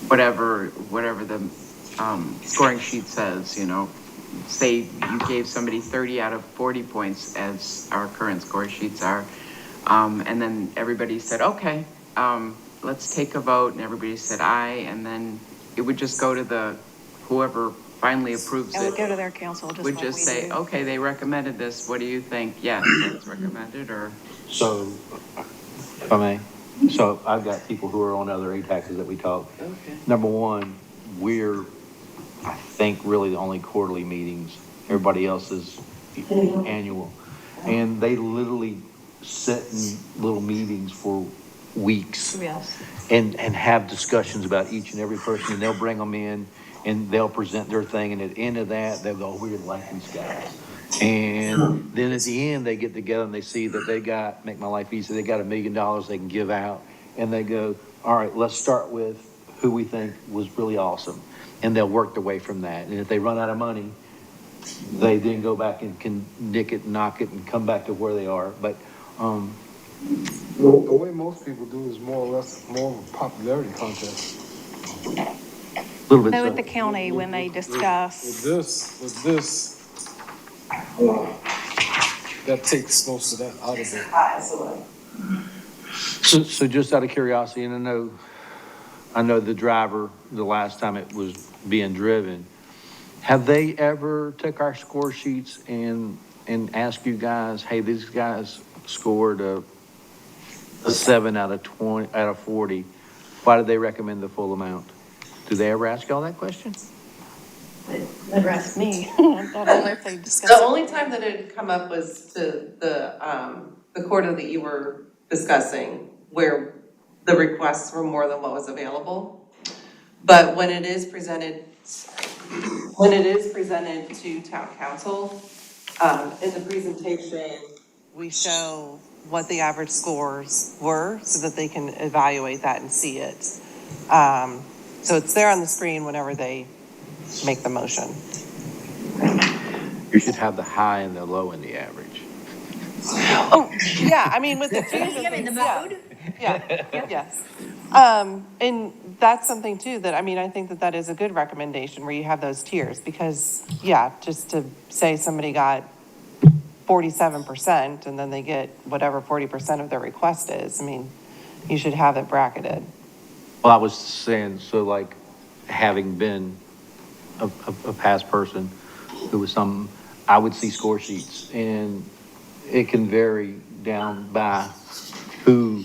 whatever the scoring sheet says, you know. Say you gave somebody 30 out of 40 points, as our current score sheets are, and then everybody said, okay, let's take a vote, and everybody said aye, and then it would just go to the, whoever finally approves It would it, go to their council, just would like just we say, do. okay, they recommended this, what do you think? Yes, that's recommended, or? So, if I may, so I've got people who are on other ATAXs that we talk. Okay. Number one, we're, I think, really the only quarterly meetings. Everybody else is annual. And they literally sit in little meetings for weeks. Yes. And have discussions about each and every person, and they'll bring them in, and they'll present their thing, and at the end of that, they'll go, we didn't like these guys. And then at the end, they get together and they see that they got, make my life easy, they got $1 million they can give out, and they go, all right, let's start with who we think was really awesome. And they'll work their way from that. And if they run out of money, they then go back and can nick it, knock it, and come back to where they are. But, The way most people do is more or less more of a popularity contest. a little bit Know so. at the county when they discuss. With this, that takes most of that out of it. So just out of curiosity, and I know the driver, the last time it was being driven, have they ever took our score sheets and asked you guys, hey, these guys scored a 7 out of 20, out of 40. Why did they recommend the full amount? Do they ever ask y'all that question? Never asked me. I don't know if they discussed. The only time that it had come up was to the quarter that you were discussing, where the requests were more than what was available. But when it is presented to town council, in the presentation, we show what the average scores were so that they can evaluate that and see it. So it's there on the screen whenever they make the motion. You should have the high and the low and the average. Oh, yeah, I mean, with the twos and things, yeah, yes. And that's something too, that, I mean, I think that is a good recommendation where you have those tiers, because, yeah, just to say somebody got 47% and then they get whatever 40% of their request is, I mean, you should have it bracketed. Well, I was saying, so like, having been a past person who was I would see score sheets, and it can vary down by who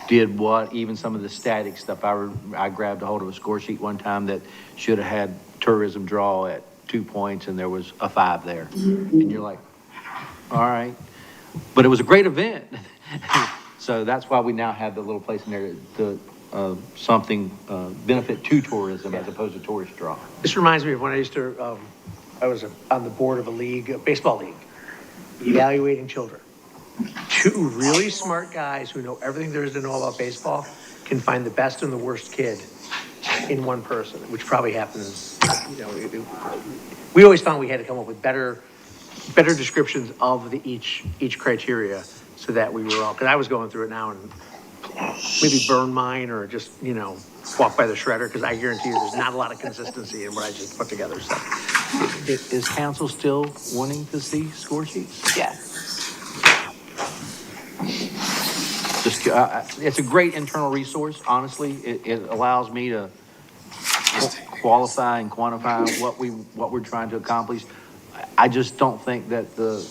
did what, even some of the static stuff. I grabbed a hold of a score sheet one time that should have had tourism draw at 2 points, and there was a 5 there. And you're like, all right. But it was a great event. So that's why we now have the little place in there, benefit to tourism as opposed to tourist draw. This reminds me of when I used to, I was on the board of a baseball league, evaluating children. 2 really smart guys who know everything there is to know about baseball can find the best and the worst kid in one person, which probably happens, we always found we had to come up with better descriptions of each criteria, so that we were all, because I was going through it now and maybe burn mine or just, walk by the shredder, because I guarantee you there's not a lot of consistency in what I just put together. So Is council still wanting to see score sheets? Yes. Just, it's a great internal resource, honestly. It allows me to qualify and quantify what we're trying to accomplish. I just don't think that the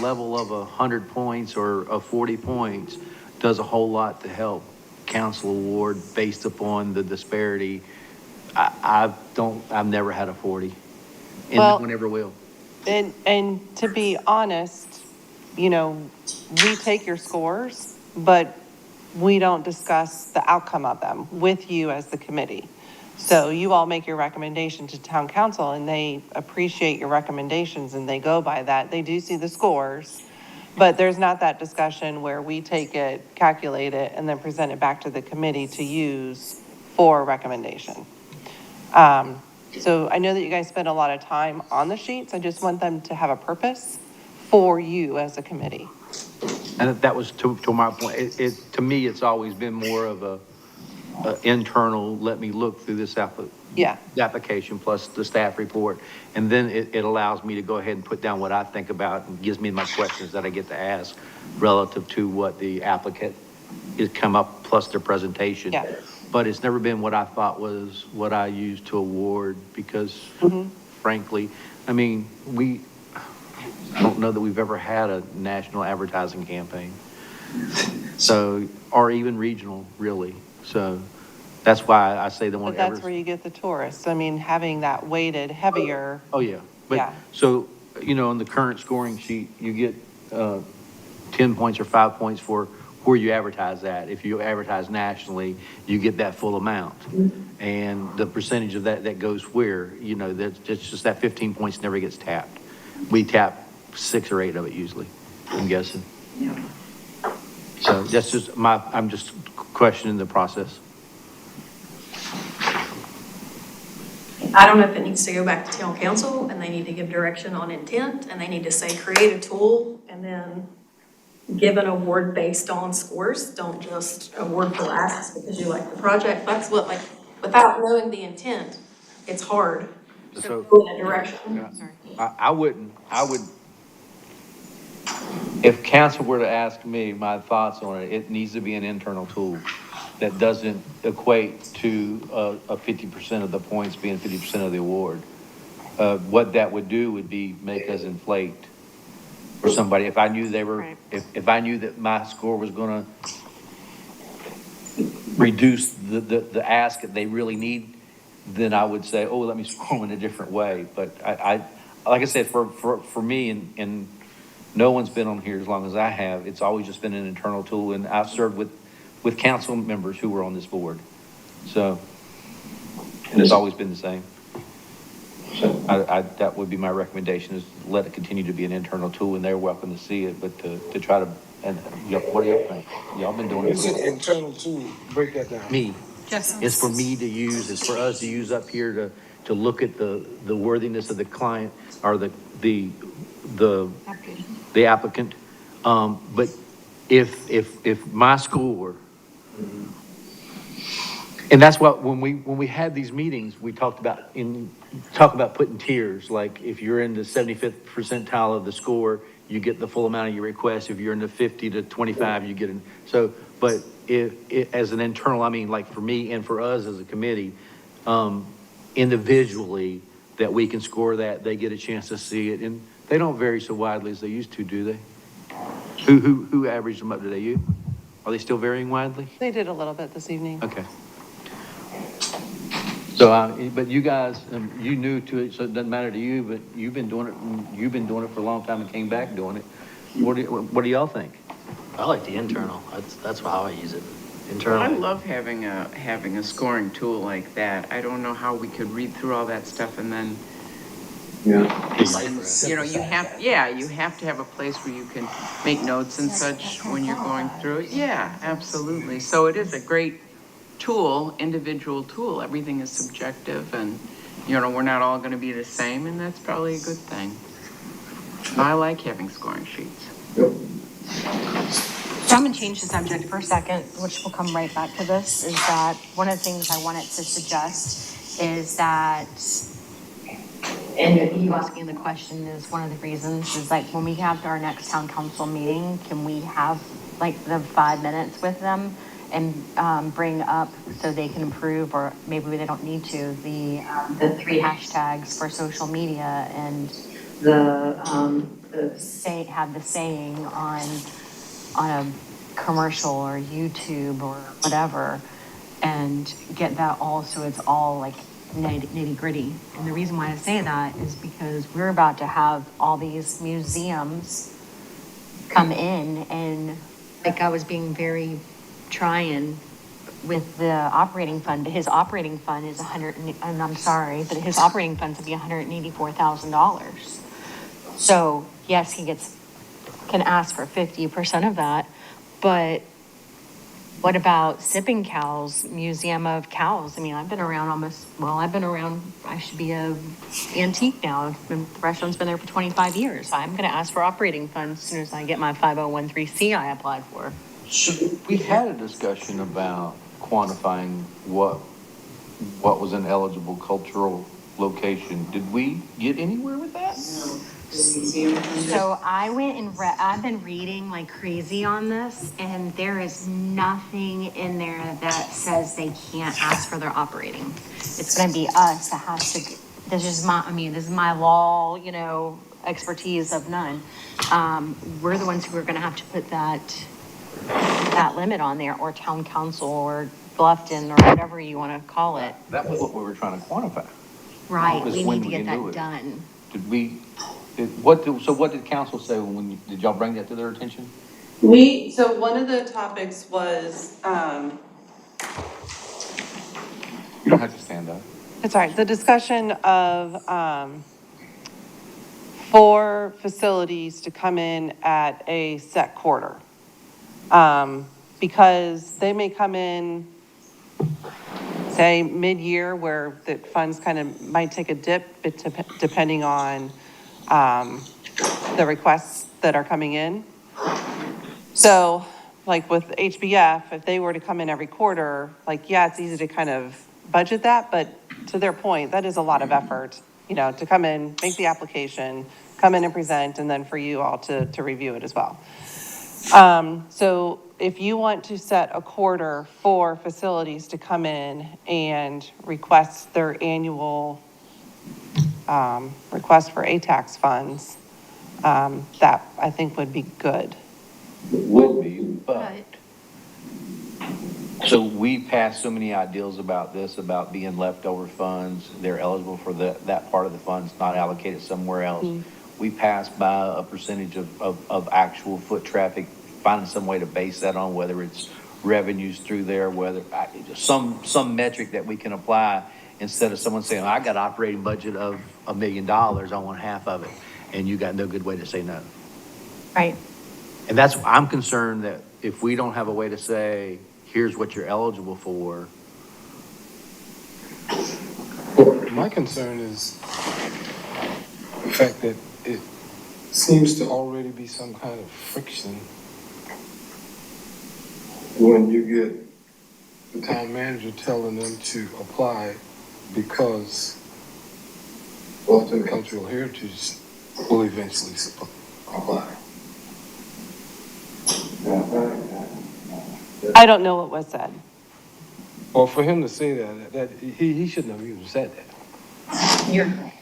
level of 100 points or of 40 points does a whole lot to help council award based upon the disparity. I've never had a 40, and no one ever will. And to be honest, you know, we take your scores, but we don't discuss the outcome of them with you as the committee. So you all make your recommendation to town council and they appreciate your recommendations and they go by that. They do see the scores, but there's not that discussion where we take it, calculate it, and then present it back to the committee to use for recommendation. So I know that you guys spend a lot of time on the sheets. I just want them to have a purpose for you as a committee. And that was to my point. To me, it's always been more of a internal, let me look through this application plus the staff report. And then it allows me to go ahead and put down what I think about and gives me my questions that I get to ask relative to what the applicant has come up plus their presentation. Yeah. But it's never been what I thought was what I used to award because frankly, I mean, I don't know that we've ever had a national advertising campaign. So, or even regional, really. So that's why I say the one. But that's where you get the tourists. I mean, having that weighted heavier. Oh, yeah. But, Yeah. so, you know, on the current scoring sheet, you get 10 points or 5 points for where you advertise that. If you advertise nationally, you get that full amount. And the percentage of that goes where, you know, that's just that 15 points never gets tapped. We tap 6 or 8 of it usually, I'm guessing. Yeah. So that's just I'm just questioning the process. I don't know if it needs to go back to town council and they need to give direction on intent and they need to say, create a tool and then give an award based on scores. Don't just award for asks because you like the project. That's what, like, without knowing the intent, it's hard to go in a direction. I would, if council were to ask me my thoughts on it, it needs to be an internal tool that doesn't equate to a 50% of the points being 50% of the award. What that would do would be make us inflate for somebody. If I knew they were, if I knew that my score was gonna reduce the ask that they really need, then I would say, oh, let me score them in a different way. But I like I said, for me, and no one's been on here as long as I have, it's always just been an internal tool, and I've served with council members who were on this board. So it's always been the same. So that would be my recommendation, is let it continue to be an internal tool, and they're welcome to see it, but to try to, and what do y'all think? Y'all been doing it. It's an internal tool. Break that down. Me. It's for me to use, it's for us to use up here to look at the worthiness of the client or the applicant. But if my score, and that's what, when we had these meetings, we talked about putting tiers, like if you're in the 75th percentile of the score, you get the full amount of your request. If you're in the 50 to 25, you get but if as an internal, I mean, like for me and for us as a committee, individually, that we can score that, they get a chance to see it, and they don't vary so widely as they used to, do they? Who averaged them up today? You? Are they still varying widely? They did a little bit this evening. Okay. So, but you guys, you new to it, so it doesn't matter to you, but you've been doing it for a long time and came back doing it. What do y'all think? I like the internal. That's how I use it. I Internal. love having a scoring tool like that. I don't know how we could read through all that stuff and then, you know, you have to have a place where you can make notes and such when you're going through it. Yeah, absolutely. So it is a great tool, individual tool. Everything is subjective and, you know, we're not all going to be the same, and that's probably a good thing. I like having scoring sheets. So I'm going to change the subject for a second, which will come right back to this, is that one of the things I wanted to suggest is that, and you asking the question is one of the reasons, is like when we have our next town council meeting, can we have like the 5 minutes with them and bring up so they can improve, or maybe they don't need to, the 3 hashtags for social media and have the saying on a commercial or YouTube or whatever, and get that all so it's all like nitty gritty. And the reason why I say that is because we're about to have all these museums come in and, like, I was being very trying with the operating fund, but his operating fund is and I'm sorry, but his operating fund's would be $184,000. So, yes, can ask for 50% of that, but what about Sipping Cows, Museum of Cows? I mean, I've been around I should be a antique now. The restaurant's been there for 25 years. I'm gonna ask for operating funds as soon as I get my 5013C I applied for. We had a discussion about quantifying what was an eligible cultural location. Did we get anywhere with that? So I went and I've been reading like crazy on this, and there is nothing in there that says they can't ask for their operating. It's gonna be us that has to, this is my law, expertise of none. We're the ones who are gonna have to put that limit on there, or town council, or Bluffton, or whatever you wanna call it. That was what we were trying to quantify. Right, Is we when need to we get can do that it. done. So what did council say did y'all bring that to their attention? So one of the topics was, You don't have to stand up. it's all right, the discussion of, for facilities to come in at a set quarter. Because they may come in, say, mid-year, where the funds kind of might take a dip, depending on, the requests that are coming in. So, like with HBF, if they were to come in every quarter, like, yeah, it's easy to kind of budget that, but to their point, that is a lot of effort, to come in, make the application, come in and present, and then for you all to review it as well. So if you want to set a quarter for facilities to come in and request their annual, request for ATAX funds, that I think would be good. It would be, but. So we passed so many ideals about this, about being leftover funds. They're eligible for that part of the funds, not allocated somewhere else. We passed by a percentage of actual foot traffic, finding some way to base that on, whether it's revenues through there, whether some metric that we can apply, instead of someone saying, I got an operating budget of $1 million, I want half of it. And you got no good way to say no. Right. And I'm concerned that if we don't have a way to say, here's what you're eligible for. Well, my concern is the fact that it seems to already be some kind of friction when you get the town manager telling them to apply because Bluffton Cultural Heritage will eventually apply. I don't know what was said. Well, for him to say that he shouldn't have even said that. You're correct.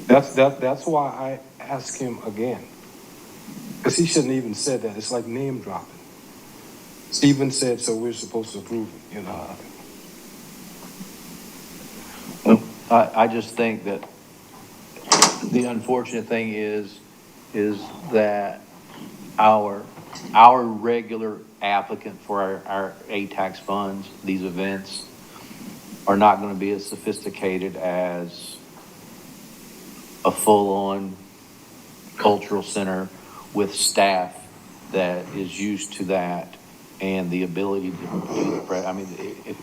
That's why I asked him again. Because he shouldn't even said that. It's like name dropping. Stephen said, so we're supposed to approve it, I just think that the unfortunate thing is that our regular applicant for our ATAX funds, these events, are not going to be as sophisticated as a full-on cultural center with staff that is used to that and the ability to do the prep. I mean,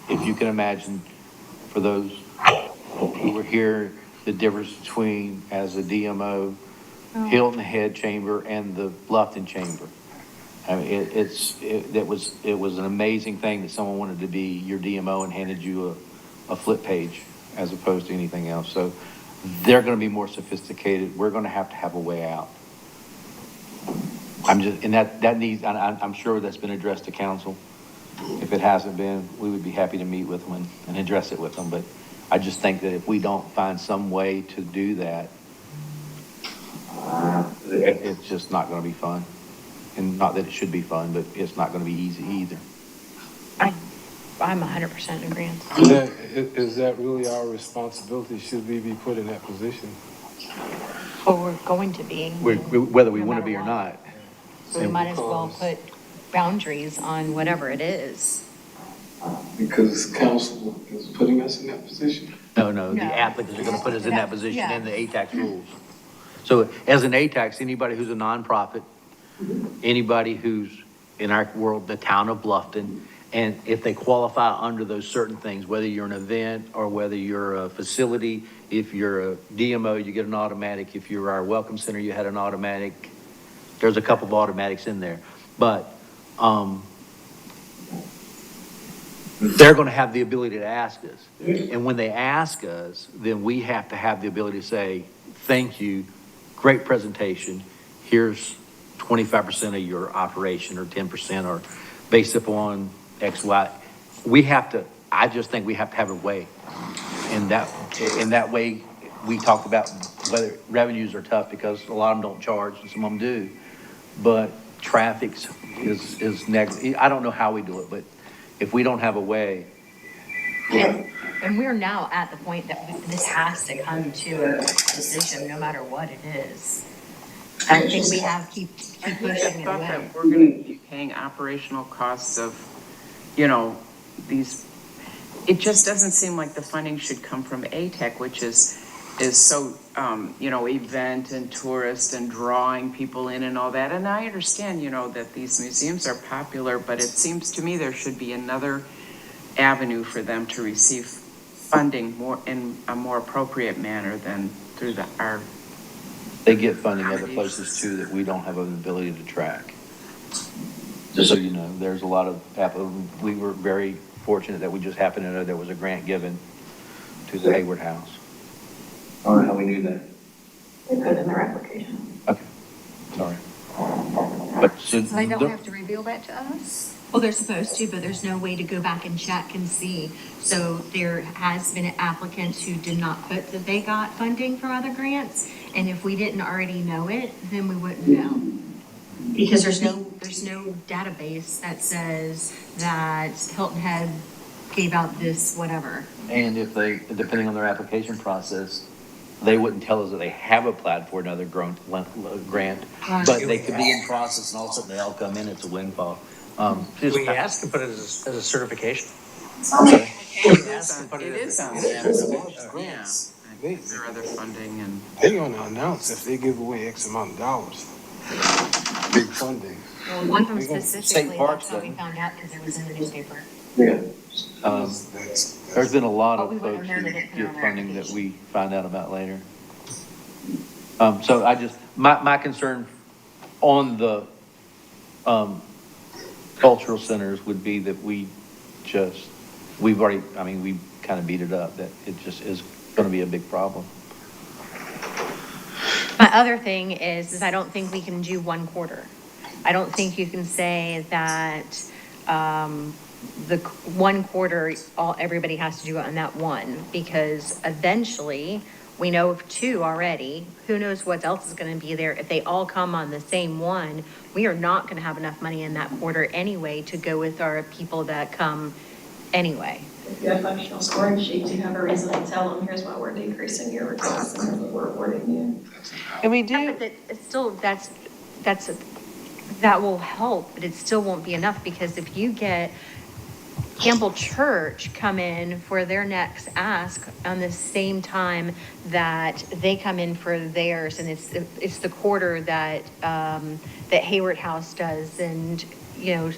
if you can imagine, for those who were here, the difference between, as a DMO, Hilton Head Chamber and the Bluffton Chamber. I mean, it was an amazing thing that someone wanted to be your DMO and handed you a flip page as opposed to anything else. So they're going to be more sophisticated. We're going to have a way out. I'm sure that's been addressed to council. If it hasn't been, we would be happy to meet with them and address it with them. But I just think that if we don't find some way to do that, it's just not going to be fun. And not that it should be fun, but it's not going to be easy either. I'm 100% in agreement. Is that really our responsibility? Should we be put in that position? Well, we're going to be, whether we want to be or not. so we might as well put boundaries on whatever it is. Because council is putting us in that position. No, the No. applicants are going to put us in that position Yeah. in the ATAX rules. So as an ATAX, anybody who's a nonprofit, anybody who's in our world, the town of Bluffton, and if they qualify under those certain things, whether you're an event or whether you're a facility, if you're a DMO, you get an automatic. If you're our welcome center, you had an automatic. There's a couple of automatics in there, but, they're going to have the ability to ask us. And when they ask us, then we have to have the ability to say, thank you, great presentation. Here's 25% of your operation or 10% or based upon X, Y. I just think we have to have a way. And that way, we talked about whether revenues are tough because a lot of them don't charge and some of them do. But traffic is negative. I don't know how we do it, but if we don't have a way. And we're now at the point that this has to come to a decision, no matter what it is. I don't think we have keep I pushing it thought away. that we're going to be paying operational costs of, these, it just doesn't seem like the funding should come from ATEC, which is so, event and tourist and drawing people in and all that. And I understand, that these museums are popular, but it seems to me there should be another avenue for them to receive funding more in a more appropriate manner than through our. They get funding other places too that we don't have an ability to track. Just so you know, there's a lot of, we were very fortunate that we just happened to know there was a grant given to the Hayward House. I don't know how we knew that. They put it in their application. Okay, sorry. But So they don't have to reveal that to us? Well, they're supposed to, but there's no way to go back and check and see. So there has been applicants who did not put that they got funding from other grants. And if we didn't already know it, then we wouldn't know. Because there's no database that says that Hilton Head gave out this whatever. And if they, depending on their application process, they wouldn't tell us that they have applied for another grant, Right. but they could be in process and all of a sudden they'll come in, it's a windfall. We asked to put it as a certification. It is on the grants. They, There are other funding and. they gonna announce if they give away X amount of dollars. Big funding. Well, one from We gonna- specifically, Parks, that's how we though. found out because it was in the newspaper. Yeah. There's been a lot Oh, of we wouldn't folks have known who it in get our funding that application. we find out about later. So I just, my concern on the, cultural centers would be that we've kind of beat it up, that it just is going to be a big problem. My other thing is I don't think we can do one quarter. I don't think you can say that the one quarter, everybody has to do it on that one, because eventually, we know of two already. Who knows what else is going to be there? If they all come on the same one, we are not going to have enough money in that quarter anyway to go with our people that come anyway. If you have functional scoring sheets, you have a reason to tell them, here's why we're decreasing your request and here's what we're awarding you. And we Yeah, do, but it's still, that will help, but it still won't be enough, because if you get Campbell Church come in for their next ask on the same time that they come in for theirs, and it's the quarter that, that Hayward House does, and,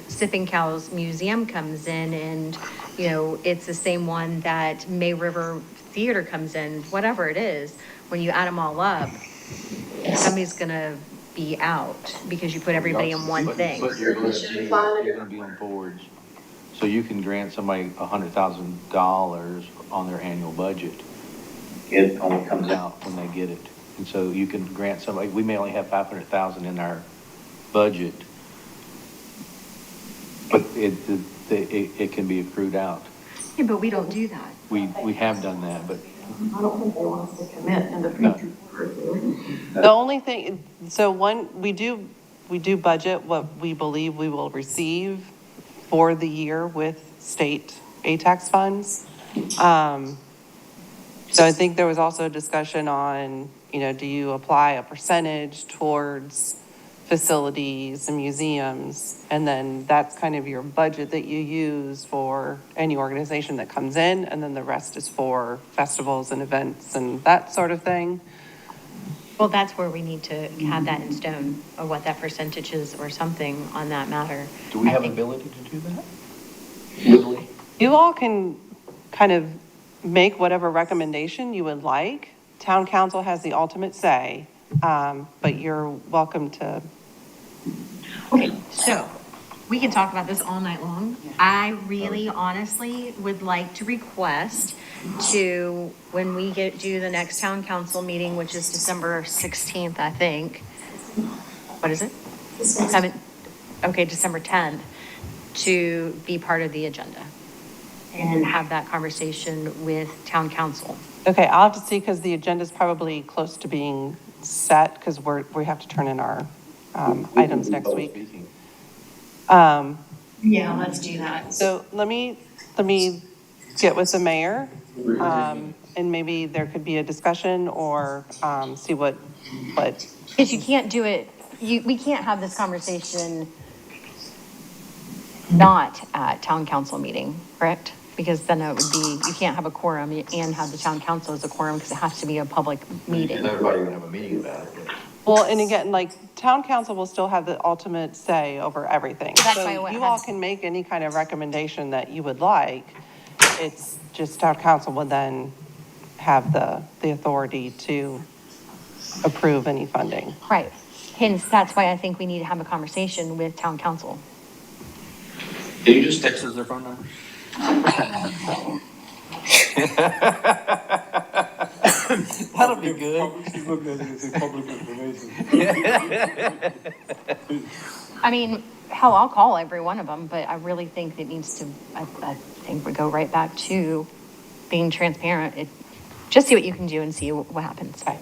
Sipping Cows Museum comes in, and, it's the same one that May River Theater comes in, whatever it is, when you add them all up, somebody's gonna be out because you put everybody in one thing. But you're going to be on boards. So you can grant somebody $100,000 on their annual budget. It only comes out. Out when they get it. And so you can grant somebody, we may only have 500,000 in our budget, but it can be accrued out. Yeah, but we don't do that. We have done that, but I don't think they want us to commit in the No. future quarter. the only thing, so we do budget what we believe we will receive for the year with state ATAX funds. So I think there was also a discussion on, do you apply a percentage towards facilities and museums? And then that's kind of your budget that you use for any organization that comes in, and then the rest is for festivals and events and that sort of thing. Well, that's where we need to have that in stone, or what that percentage is, or something on that matter. Do we I have think- ability to do that? Legally? You all can kind of make whatever recommendation you would like. Town council has the ultimate say, but you're welcome to. Okay, so we can talk about this all night long. I really honestly would like to request to, when we do the next town council meeting, which is December 16th, I think. What is it? Okay, December 10th, to be part of the agenda and have that conversation with town council. Okay, I'll have to see, because the agenda's probably close to being set, because we have to turn in our items next week. Yeah, let's do that. So let me get with the mayor, and maybe there could be a discussion, or see what. Because you can't do it, we can't have this conversation not at town council meeting, correct? Because then it would be, you can't have a quorum and have the town council as a quorum, because it has to be a public meeting. Everybody would have a meeting about it. But... Well, and again, town council will still have the ultimate say over everything. That's So why what you all can make any kind of recommendation that you would like. It's just town council would then have the authority to approve any funding. Right. Hence, that's why I think we need to have a conversation with town council. Can you just text us their phone number? That'll be good. She's looking at it as public information. I mean, hell, I'll call every one of them, but I really think it needs to, I think we go right back to being transparent. Just see what you can do and see what happens. Right.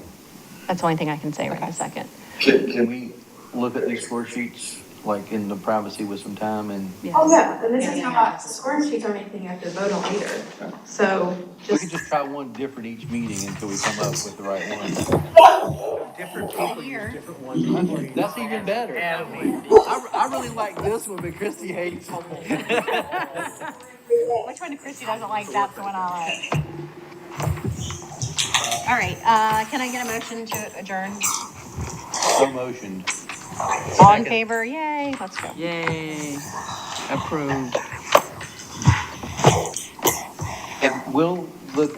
That's the only thing I can say right this second. Can we look at these score sheets, like in the privacy with some time and? Oh, yeah, and this is not, scoring sheets aren't anything you have to vote on either. So We could just try one different each meeting until we come up with the right one. Different people use different ones. That's even better. I really like this one, but Christy hates it. Which one Christy doesn't like? That's the one I like. All right, can I get a motion to adjourn? So motioned. All in favor? Yay, let's go. Yay, approved. And will the